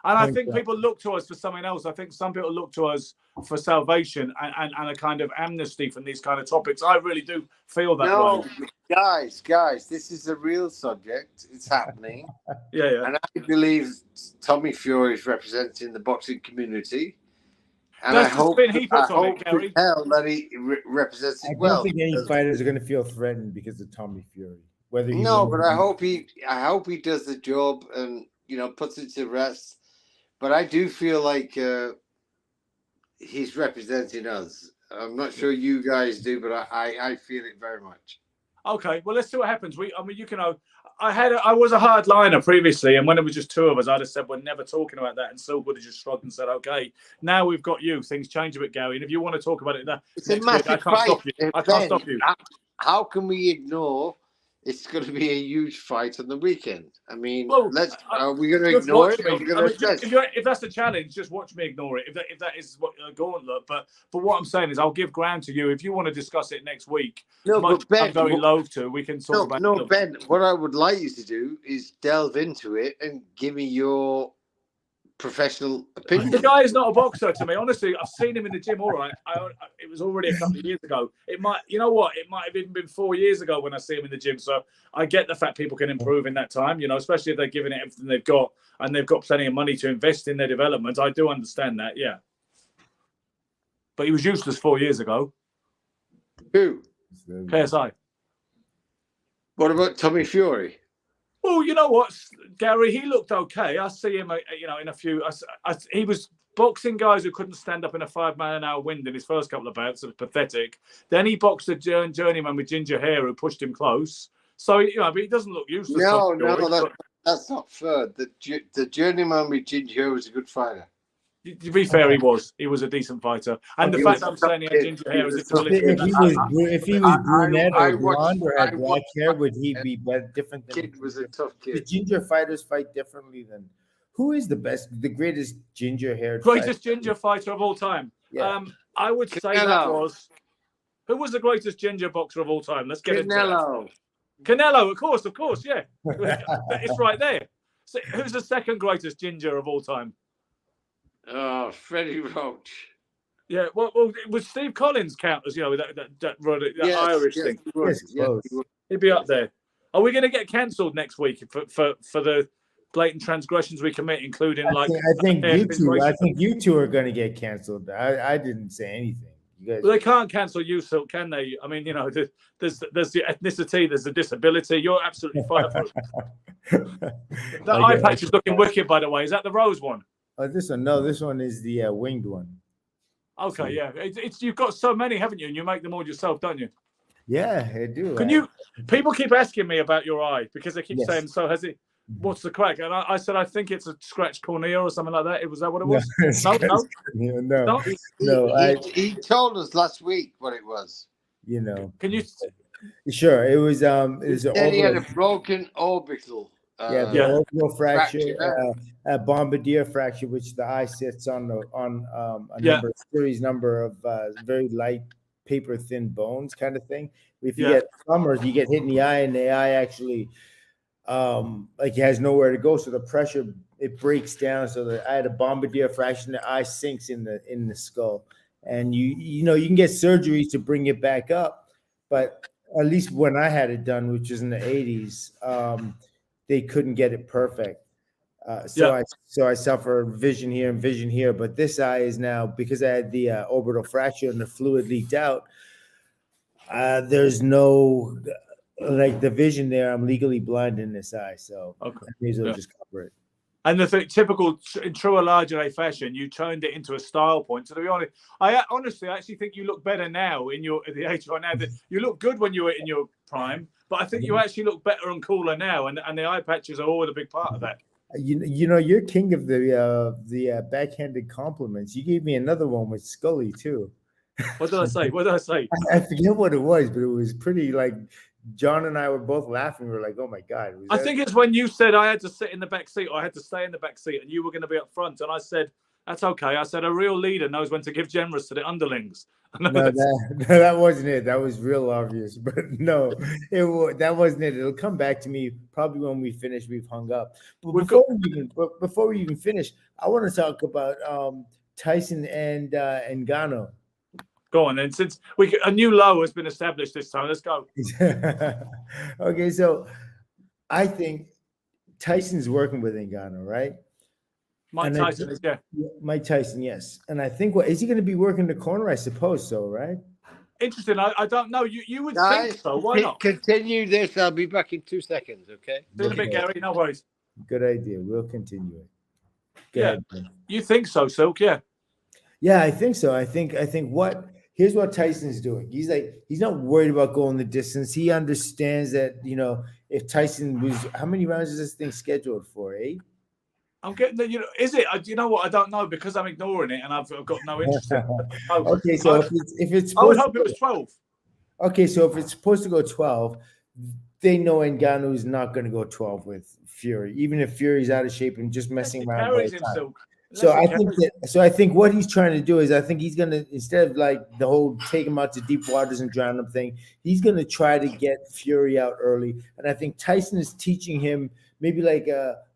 And I think people look to us for something else. I think some people look to us for salvation and a kind of amnesty from these kind of topics. I really do feel that way. Guys, this is a real subject. It's happening. Yeah. And I believe Tommy Fury is representing the boxing community. And That's the spin he puts on it, Gary. That he represents it well. I don't think any fighters are going to feel threatened because of Tommy Fury. But I hope he does the job and puts it to rest. But I do feel like he's representing us. I'm not sure you guys do, but I feel it very much. Okay, well, let's see what happens. I was a hardliner previously, and when it was just two of us, I'd have said we're never talking about that, and Sil would have just shrugged and said, "Okay." Now we've got you. Things change a bit, Gary, and if you want to talk about it, it's a massive I can't stop you. I can't stop you. How can we ignore? It's going to be a huge fight on the weekend. I mean, are we going to ignore it? If that's the challenge, just watch me ignore it. If that is what gauntlet. But what I'm saying is, I'll give ground to you if you want to discuss it next week. No, but Ben, I'm very loath to. We can talk about. No, Ben. What I would like you to do is delve into it and give me your professional opinion. The guy is not a boxer to me. Honestly, I've seen him in the gym. All right, it was already a couple of years ago. It might have even been 4 years ago when I see him in the gym. So I get the fact people can improve in that time. Especially if they're giving it everything they've got and they've got plenty of money to invest in their development. I do understand that. Yeah, but he was useless 4 years ago. Who? KSI. What about Tommy Fury? Well, you know what, Gary? He looked okay. I see him, in a few. He was boxing guys who couldn't stand up in a 5 mile an hour wind in his first couple of bouts. It was pathetic. Then he boxed a journeyman with ginger hair who pushed him close. So but he doesn't look useless. No, that's not fair. The journeyman with ginger hair was a good fighter. To be fair, he was a decent fighter, and the fact that I'm saying he had ginger hair is if he was brunette or blonde or had black hair, would he be different? Kid was a tough kid. The ginger fighters fight differently than who is the greatest ginger haired? Greatest ginger fighter of all time. Yeah. I would say that was who was the greatest ginger boxer of all time. Let's get into that. Canelo, of course, yeah, it's right there. So who's the second greatest ginger of all time? Oh, Freddie Roach. Yeah, well, would Steve Collins count as that Irish thing? He'd be up there. Are we going to get cancelled next week for the blatant transgressions we commit, including I think you two are going to get cancelled. I didn't say anything. You guys. Well, they can't cancel you, Silk, can they? I mean, there's the ethnicity, there's the disability. You're absolutely fine for it. The eye patch is looking wicked, by the way. Is that the rose one? Oh, this one. No, this one is the winged one. Okay, yeah. It's you've got so many, haven't you? And you make them all yourself, don't you? Yeah, I do. Can you? People keep asking me about your eye because they keep Yes. saying, "So has it? What's the crack?" And I said, "I think it's a scratched cornea or something like that." Was that what it was? No. He told us last week what it was. Can you? Sure. It was He had a broken orbital. The orbital fracture, a bombardier fracture, which the eye sits on a series number of very light, paper thin bones, kind of thing. If you get tremors, you get hit in the eye, and the eye actually it has nowhere to go, so the pressure it breaks down. So I had a bombardier fracture, and the eye sinks in the skull, and you can get surgeries to bring it back up, but at least when I had it done, which was in the 80s, they couldn't get it perfect. So I suffer vision here and vision here, but this eye is now, because I had the orbital fracture and the fluid leaked out, there's no the vision there. I'm legally blind in this eye, so I may as well just cover it. And the typical in true Olajide fashion, you turned it into a style point. So to be honest, I actually think you look better now at the age right now. That you look good when you were in your prime, but I think you actually look better and cooler now, and the eye patches are always a big part of that. You're king of the backhanded compliments. You gave me another one with Scully too. What did I say? I forget what it was, but it was pretty John and I were both laughing. We were like, "Oh my god!" I think it's when you said I had to sit in the back seat, or I had to stay in the back seat, and you were going to be up front, and I said, "That's okay." I said, "A real leader knows when to give generous to the underlings." No, that wasn't it. That was real obvious, but no, that wasn't it. It'll come back to me probably when we finish. We've hung up. But before we even finish, I want to talk about Tyson and Ngannou. Go on then. Since a new low has been established this time, let's go. Okay, so I think Tyson's working with Ngannou, right? Mike Tyson, Mike Tyson, yes. And I think is he going to be working the corner? I suppose so, right? Interesting. I don't know. You would think so. Why not? Continue this. I'll be back in 2 seconds. Okay. See you in a bit, Gary. No worries. Good idea. We'll continue it. Go ahead. You think so, Silk? Yeah. Yeah, I think so. I think here's what Tyson's doing. He's not worried about going the distance. He understands that, if Tyson was, how many rounds is this thing scheduled for? 8? I'm getting is it? You know what? I don't know because I'm ignoring it and I've got no interest in it. Okay, so if it's I would hope it was 12. Okay, so if it's supposed to go 12, they know Ngannou is not going to go 12 with Fury, even if Fury's out of shape and just messing around. So I think what he's trying to do is, I think he's going to, instead of the whole take him out to deep waters and drown him thing, he's going to try to get Fury out early. And I think Tyson is teaching him maybe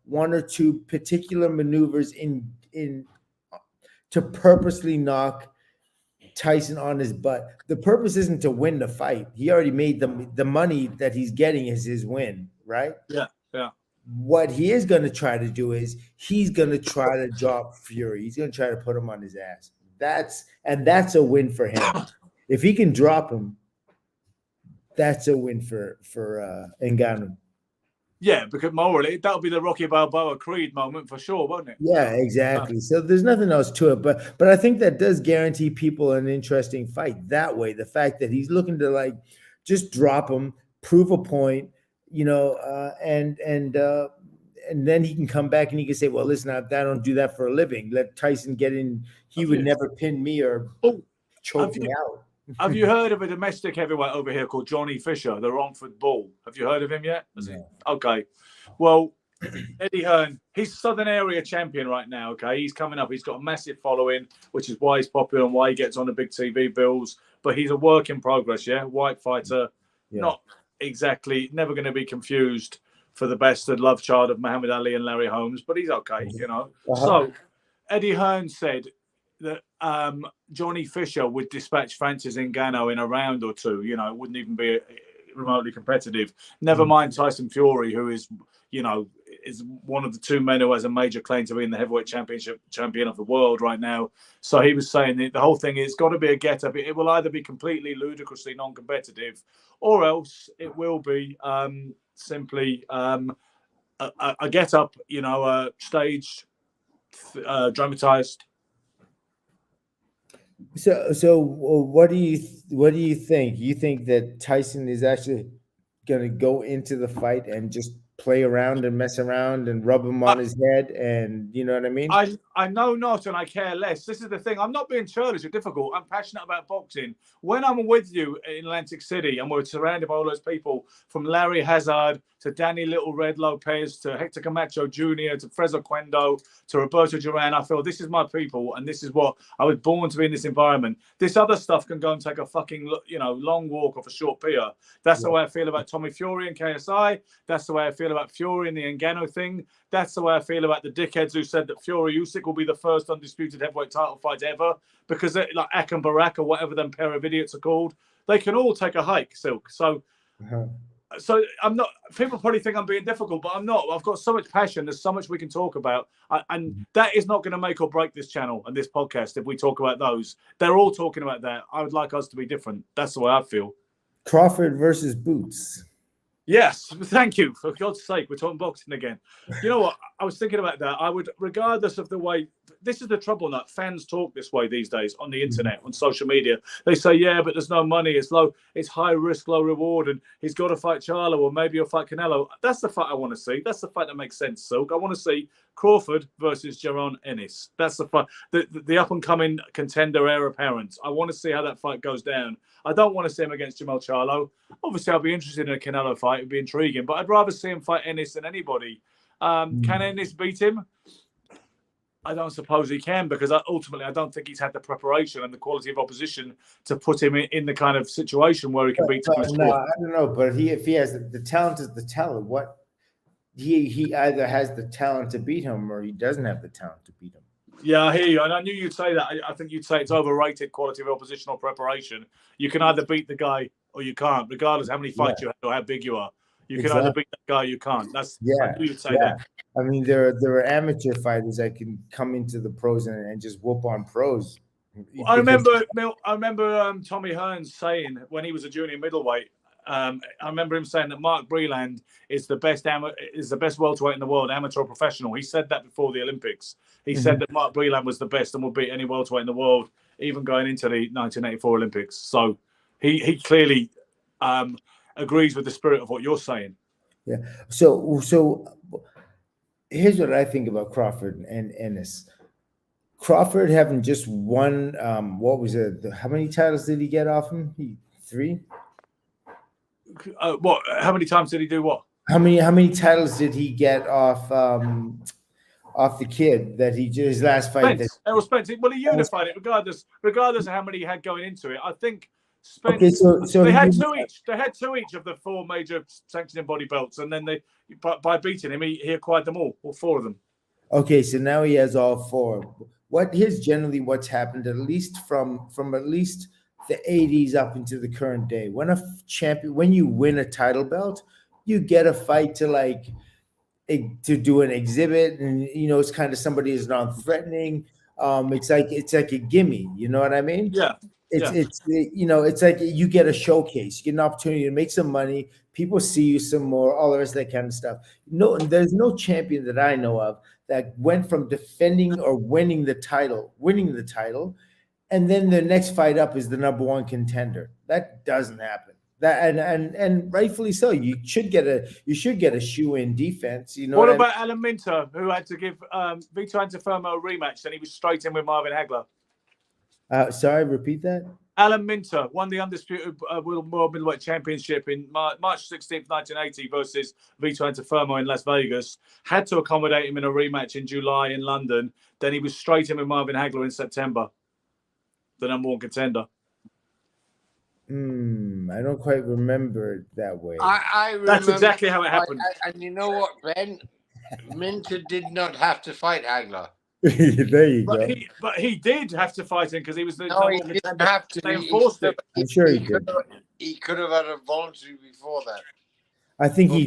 one or two particular maneuvers to purposely knock Tyson on his butt. The purpose isn't to win the fight. He already made the money that he's getting is his win, right? Yeah. What he is going to try to do is he's going to try to drop Fury. He's going to try to put him on his ass. That's a win for him. If he can drop him, that's a win for Ngannou. Yeah, because morally, that'll be the Rocky Balboa Creed moment for sure, won't it? Yeah, exactly. So there's nothing else to it, but I think that does guarantee people an interesting fight that way. The fact that he's looking to just drop him, prove a point, and then he can come back and he can say, well, listen, I don't do that for a living. Let Tyson get in. He would never pin me or choke me out. Have you heard of a domestic heavyweight over here called Johnny Fisher, the Romford Bull? Have you heard of him yet? No. Okay. Well, Eddie Hearn, he's Southern area champion right now, okay? He's coming up. He's got a massive following, which is why he's popular and why he gets on the big TV bills. But he's a work in progress, yeah? White fighter, not exactly, never going to be confused for the best and love child of Muhammad Ali and Larry Holmes, but he's okay, So Eddie Hearn said that Johnny Fisher would dispatch Francis Ngannou in a round or two. It wouldn't even be remotely competitive. Never mind Tyson Fury, who is, is one of the two men who has a major claim to being the heavyweight champion of the world right now. So he was saying that the whole thing is got to be a get-up. It will either be completely ludicrously non-competitive, or else it will be simply a get-up, staged, dramatized. So what do you think? You think that Tyson is actually going to go into the fight and just play around and mess around and rub him on his head, and you know what I mean? I know not, and I care less. This is the thing. I'm not being churlish or difficult. I'm passionate about boxing. When I'm with you in Atlantic City and we're surrounded by all those people, from Larry Hazard to Danny Little Red Lopez to Hector Camacho Jr. to Frezo Cuendo to Roberto Duran, I feel this is my people, and this is what I was born to be in this environment. This other stuff can go and take a fucking long walk off a short pier. That's the way I feel about Tommy Fury and KSI. That's the way I feel about Fury and the Ngannou thing. That's the way I feel about the dickheads who said that Fury Usyk will be the first undisputed heavyweight title fight ever, because like Ak and Barak or whatever them pair of idiots are called, they can all take a hike, Silk. So, so I'm not. People probably think I'm being difficult, but I'm not. I've got so much passion. There's so much we can talk about, and that is not going to make or break this channel and this podcast if we talk about those. They're all talking about that. I would like us to be different. That's the way I feel. Crawford versus Boots. Yes, thank you. For God's sake, we're talking boxing again. You know what? I was thinking about that. I would, regardless of the way, this is the trouble that fans talk this way these days on the internet, on social media. They say, yeah, but there's no money. It's low. It's high risk, low reward. And he's got to fight Charlo, or maybe he'll fight Canelo. That's the fight I want to see. That's the fight that makes sense, Silk. I want to see Crawford versus Jaron Ennis. That's the fight. The up-and-coming contender heir apparent. I want to see how that fight goes down. I don't want to see him against Jamal Charlo. Obviously, I'll be interested in a Canelo fight. It'd be intriguing. But I'd rather see him fight Ennis than anybody. Can Ennis beat him? I don't suppose he can, because ultimately I don't think he's had the preparation and the quality of opposition to put him in the kind of situation where he can beat him. No, I don't know. But if he has the talent, is the talent. What he either has the talent to beat him, or he doesn't have the talent to beat him. Yeah, I hear you. And I knew you'd say that. I think you'd say it's overrated quality of opposition or preparation. You can either beat the guy or you can't, regardless how many fights you have or how big you are. You can either beat that guy or you can't. That's I knew you'd say that. I mean, there are amateur fighters that can come into the pros and just whoop on pros. I remember Tommy Hearns saying when he was a junior middleweight. I remember him saying that Mark Breland is the best welterweight in the world, amateur or professional. He said that before the Olympics. He said that Mark Breland was the best and would beat any welterweight in the world, even going into the 1984 Olympics. So he clearly agrees with the spirit of what you're saying. Yeah. So here's what I think about Crawford and Ennis. Crawford having just won, what was it? How many titles did he get off him? 3? What? How many times did he do what? How many titles did he get off the kid that his last fight? Errol Spence. Well, he unified it regardless of how many he had going into it. I think Spence. Okay, so they had two each. They had 2 each of the 4 major sanctioning body belts, and then by beating him, he acquired them all 4 of them. Okay, so now he has all 4. Here's generally what's happened, at least from at least the 80s up into the current day. When you win a title belt, you get a fight to do an exhibit, and it's kind of somebody is non-threatening. It's like a gimme, you know what I mean? Yeah. It's like you get a showcase, you get an opportunity to make some money, people see you some more, all the rest of that kind of stuff. No, there's no champion that I know of that went from defending or winning the title, and then the next fight up is the #1 contender. That doesn't happen. That and rightfully so. You should get a shoe-in defense. What about Alan Minter, who had to give Vito Antuofermo a rematch, and he was straight in with Marvin Hagler? Sorry, repeat that. Alan Minter won the undisputed World Middleweight Championship in March 16th, 1980 versus Vito Antuofermo in Las Vegas. Had to accommodate him in a rematch in July in London. Then he was straight in with Marvin Hagler in September. The #1 contender. I don't quite remember it that way. I remember. That's exactly how it happened. And you know what, Ben? Minter did not have to fight Hagler. There you go. But he did have to fight him because he was the. No, he didn't have to. They enforced it. I'm sure he did. He could have had a voluntary before that. I think he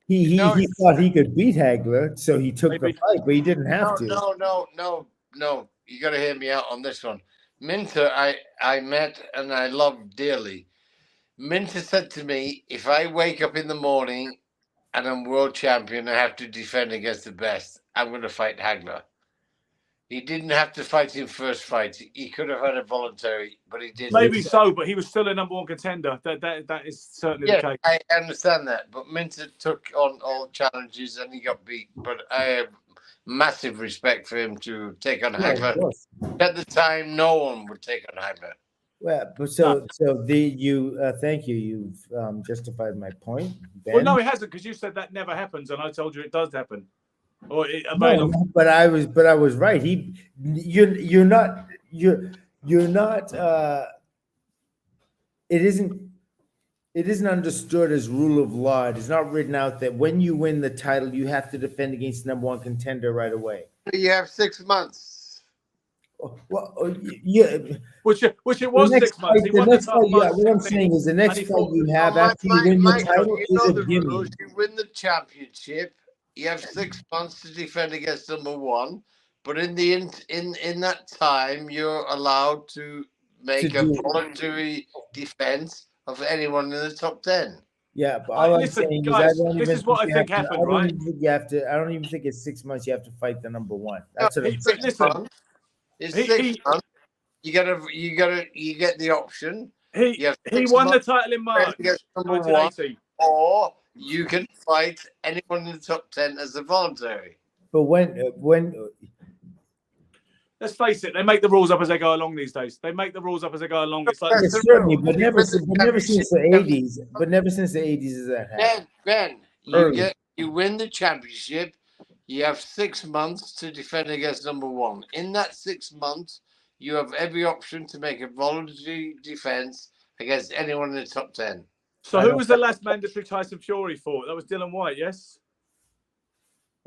He thought he could beat Hagler, so he took the Maybe. fight, but he didn't have to. No. You got to hear me out on this one. Minter, I met and I love dearly. Minter said to me, if I wake up in the morning and I'm world champion, I have to defend against the best, I'm going to fight Hagler. He didn't have to fight in first fight. He could have had a voluntary, but he didn't. Maybe so, but he was still a number one contender. That is certainly the case. I understand that. But Minter took on all challenges and he got beat. But I have massive respect for him to take on Hagler. At the time, no one would take on Hagler. Well, but thank you. You've justified my point, Ben. Well, no, it hasn't, because you said that never happens, and I told you it does happen. Or but I was right. You're not. It isn't understood as rule of law. It is not written out that when you win the title, you have to defend against the number one contender right away. You have 6 months. Well, yeah. Which it was 6 months. He won the title. What I'm saying is the next fight you have after you win the title is a gimme. You win the championship. You have 6 months to defend against number one, but in that time, you're allowed to make a voluntary defense of anyone in the top 10. Yeah, but all I'm saying is this is what I think happened, right? I don't even think it's 6 months. You have to fight the number one. That's what I'm saying. Listen, it's 6 months. You get the option. He won the title in March 1980. Or you can fight anyone in the top 10 as a voluntary. But when let's face it, they make the rules up as they go along these days. They make the rules up as they go along. It's like certainly, but never since the 80s. But never since the 80s is that happened. Ben, you win the championship. You have 6 months to defend against number one. In that 6 months, you have every option to make a voluntary defense against anyone in the top 10. So who was the last mandatory Tyson Fury fought? That was Dylan White, yes?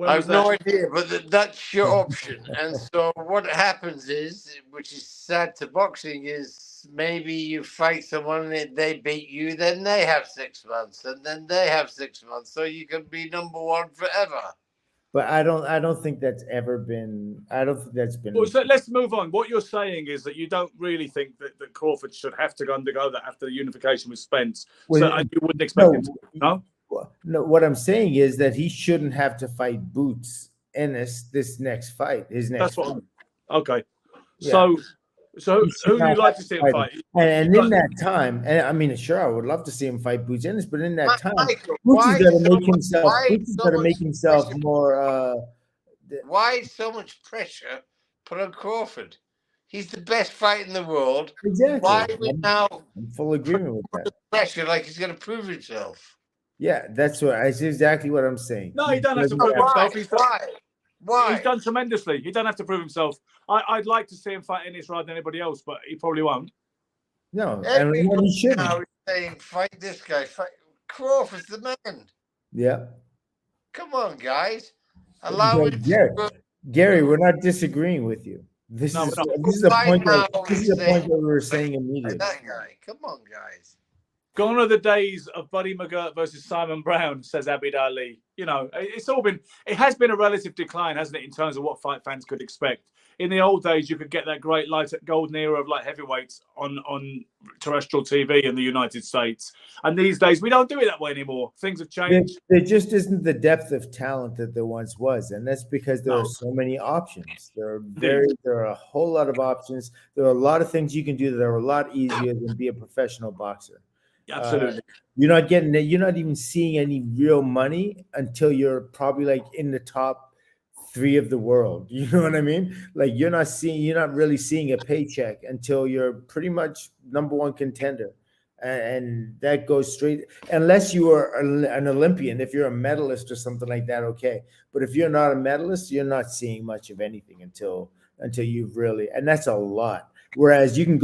I have no idea, but that's your option. And so what happens is, which is sad to boxing, is maybe you fight someone and they beat you, then they have 6 months, and then they have 6 months, so you can be number one forever. But I don't think that's ever been. I don't think that's been. Well, so let's move on. What you're saying is that you don't really think that Crawford should have to undergo that after the unification with Spence. So you wouldn't expect him to, no? No, what I'm saying is that he shouldn't have to fight Boots Ennis this next fight. Okay. Yeah. So who would you like to see him fight? And in that time, and I mean, sure, I would love to see him fight Boots Ennis, but in that time, Boots has got to make himself more. Why so much pressure put on Crawford? He's the best fight in the world. Exactly. Why we now? I'm full agreement with that. Pressure like he's going to prove himself. Yeah, that's exactly what I'm saying. No, he doesn't have to prove himself. Why? He's done tremendously. He doesn't have to prove himself. I'd like to see him fight Ennis rather than anybody else, but he probably won't. No, and he shouldn't. Now he's saying, fight this guy. Fight Crawford's the man. Yeah. Come on, guys. Allow it. Gary, we're not disagreeing with you. This is the point that we were saying immediately. That guy. Come on, guys. Gone are the days of Buddy McGirt versus Simon Brown, says Abid Ali. You know, it has been a relative decline, hasn't it, in terms of what fight fans could expect. In the old days, you could get that great golden era of light heavyweights on terrestrial TV in the United States. And these days, we don't do it that way anymore. Things have changed. There just isn't the depth of talent that there once was. And that's because there are so many options. There are a whole lot of options. There are a lot of things you can do that are a lot easier than be a professional boxer. Absolutely. You're not even seeing any real money until you're probably like in the top 3 of the world. You know what I mean? Like you're not really seeing a paycheck until you're pretty much number one contender. And that goes straight, unless you are an Olympian. If you're a medalist or something like that, okay. But if you're not a medalist, you're not seeing much of anything until you've really, and that's a lot. Whereas you can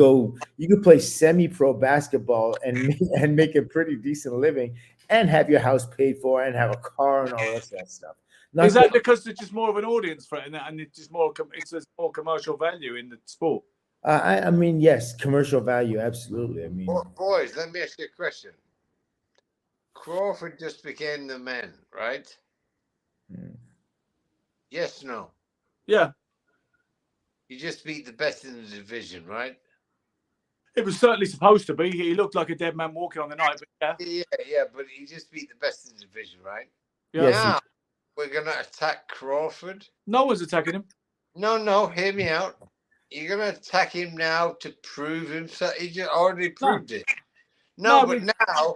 play semi-pro basketball and make a pretty decent living and have your house paid for and have a car and all that stuff. Is that because there's just more of an audience for it and it's just more commercial value in the sport? I mean, yes, commercial value, absolutely. I mean, boys, let me ask you a question. Crawford just became the man, right? Yes, no. Yeah. He just beat the best in the division, right? It was certainly supposed to be. He looked like a dead man walking on the night, but Yeah, but he just beat the best in the division, right? yeah. Yes, Now we're gonna attack Crawford. No one's attacking him. No, hear me out. You're gonna attack him now to prove himself. He just already proved it. No, but now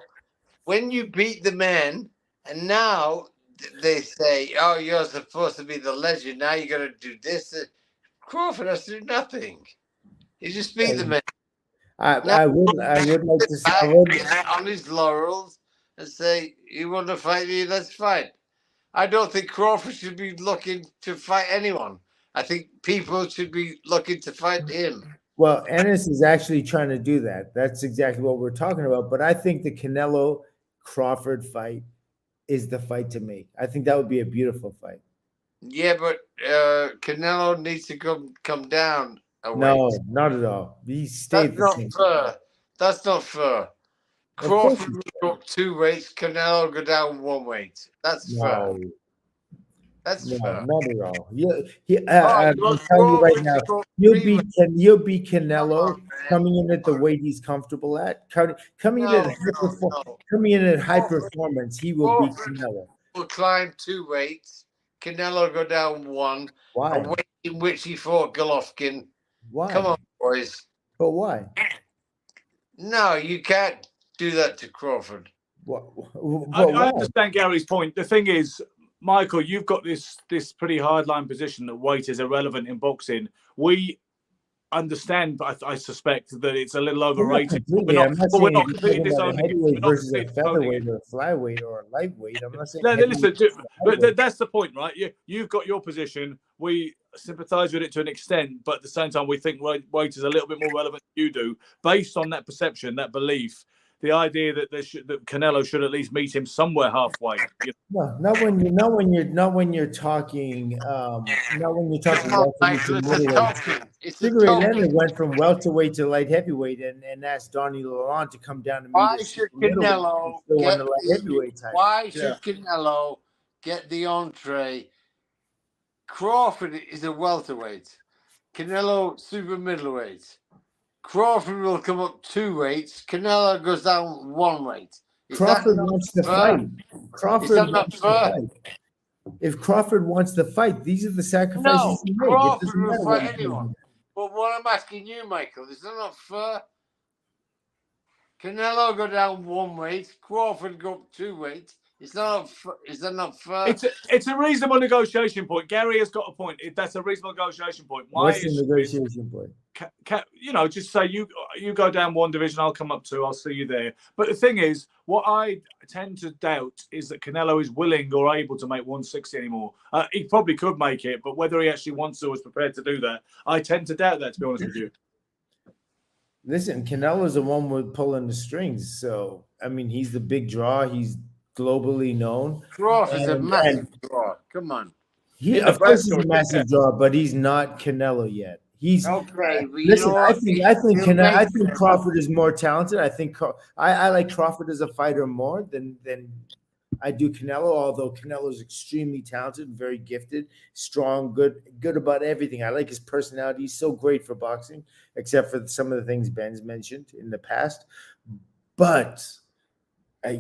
when you beat the man, and now they say, "Oh, you're supposed to be the legend. Now you're gonna do this." Crawford has to do nothing. He just beat the man. I would like to say, I would, on his laurels and say, "You want to fight me? Let's fight." I don't think Crawford should be looking to fight anyone. I think people should be looking to fight him. well, Ennis is actually trying to do that. That's exactly what we're talking about. But I think the Canelo Crawford fight is the fight to make. I think that would be a beautiful fight. Yeah, but Canelo needs to come down a weight. No, not at all. He stayed That's the not same. fair. That's not fair. course Crawford will go up 2 weights. Canelo go down 1 weight. That's fair. No, That's no, fair. not at all. Oh, I'm you telling you right Crawford now, to go you'll 3 be weights. you'll be Canelo Come on, man. coming in at the weight he's comfortable at. Coming in at coming in at high performance, he will beat Crawford Canelo. will climb 2 weights. Canelo go down 1. Why? A weight in which he fought Golovkin. Why? Come on, boys. But why? No, you can't do that to Crawford. What? I understand Gary's point. The thing is, Michael, you've got this pretty hardline position that weight is irrelevant in boxing. We understand, but I suspect that it's a little overrated. I'm not saying not if completely you're talking about a disowning it. heavyweight versus a featherweight or a flyweight or a lightweight. I'm not saying. No, listen, but but that's the point, right? You've got your position. We sympathise with it to an extent, but at the same time, we think weight is a little bit more relevant than you do, based on that perception, that belief. The idea that that Canelo should at least meet him somewhere halfway. You know? No, not when you're talking. Not when you're talking. Figure Leonard went from welterweight to light heavyweight and asked Donnie Lalonde to come down to meet Why should Canelo get Canelo get the entree? Crawford is a welterweight. Canelo super middleweight. Crawford will come up 2 weights. Canelo goes down 1 weight. Crawford wants to fight. Crawford wants to fight. If Crawford wants to fight, these are the sacrifices he made. Crawford will fight anyone. But what I'm asking you, Michael, is that not fair? Canelo go down 1 weight. Crawford go up 2 weights. Is that not fair? It's a reasonable negotiation point. Gary has got a point. That's a reasonable negotiation point. What's the negotiation point? Just say you go down 1 division, I'll come up 2, I'll see you there. But the thing is, what I tend to doubt is that Canelo is willing or able to make 160 anymore. He probably could make it, but whether he actually wants to or is prepared to do that, I tend to doubt that, to be honest with you. Listen, Canelo's the one with pulling the strings. So, I mean, he's the big draw. He's globally known. Crawford's a massive draw. Come on. Of course he's a massive draw, but he's not Canelo yet. He's okay. Listen, I think Crawford is more talented. I think I like Crawford as a fighter more than I do Canelo. Although Canelo is extremely talented, very gifted, strong, good about everything. I like his personality. He's so great for boxing, except for some of the things Ben's mentioned in the past. But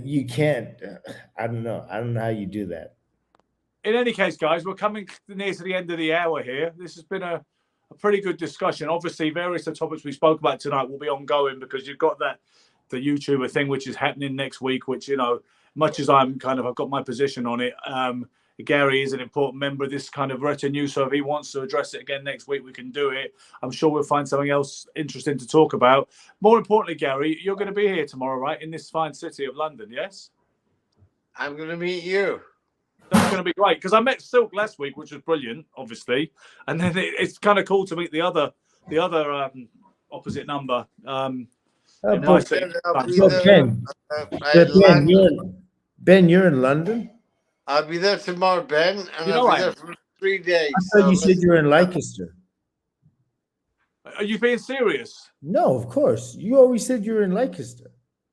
you can't. I don't know how you do that. In any case, guys, we're coming near to the end of the hour here. This has been a pretty good discussion. Obviously, various of the topics we spoke about tonight will be ongoing because you've got the YouTuber thing, which is happening next week, which, much as I've got my position on it, Gary is an important member of this kind of retinue. So if he wants to address it again next week, we can do it. I'm sure we'll find something else interesting to talk about. More importantly, Gary, you're going to be here tomorrow, right? In this fine city of London, yes? I'm going to meet you. That's going to be great because I met Silk last week, which was brilliant, obviously, and then it's kind of cool to meet the other opposite number. Ben, you're in London. I'll be there tomorrow, Ben, and I'll be there for 3 days. I thought you said you were in Leicester. Are you being serious? No, of course. You always said you were in Leicester.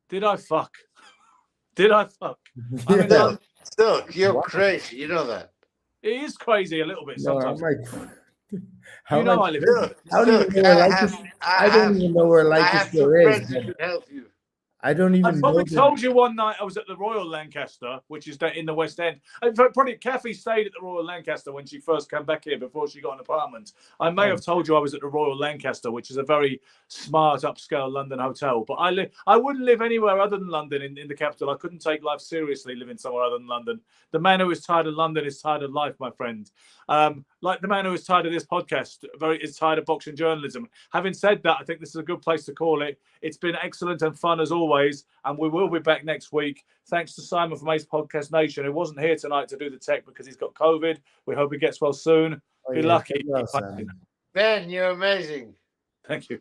Did I? Fuck. Did I fuck? I'm in Yeah. London. Still, you're Wow. crazy. You know that. It is crazy a little bit No, sometimes. I'm like, You know I live in London. I don't even know where Leicester. I don't even know where I have some Leicester is. friends who But can help you. I don't I even know. probably told you one night I was at the Royal Lancaster, which is in the West End. In fact, probably Kathy stayed at the Royal Lancaster when she first came back here before she got an apartment. I may have told you I was at the Royal Lancaster, which is a very smart, upscale London hotel. But I wouldn't live anywhere other than London in the capital. I couldn't take life seriously living somewhere other than London. The man who is tired of London is tired of life, my friend. Like the man who is tired of this podcast, is tired of boxing journalism. Having said that, I think this is a good place to call it. It's been excellent and fun as always, and we will be back next week. Thanks to Simon from Acepodcast Nation, who wasn't here tonight to do the tech because he's got COVID. We hope he gets well soon. Be lucky. Well, Simon. Ben, you're amazing. Thank you.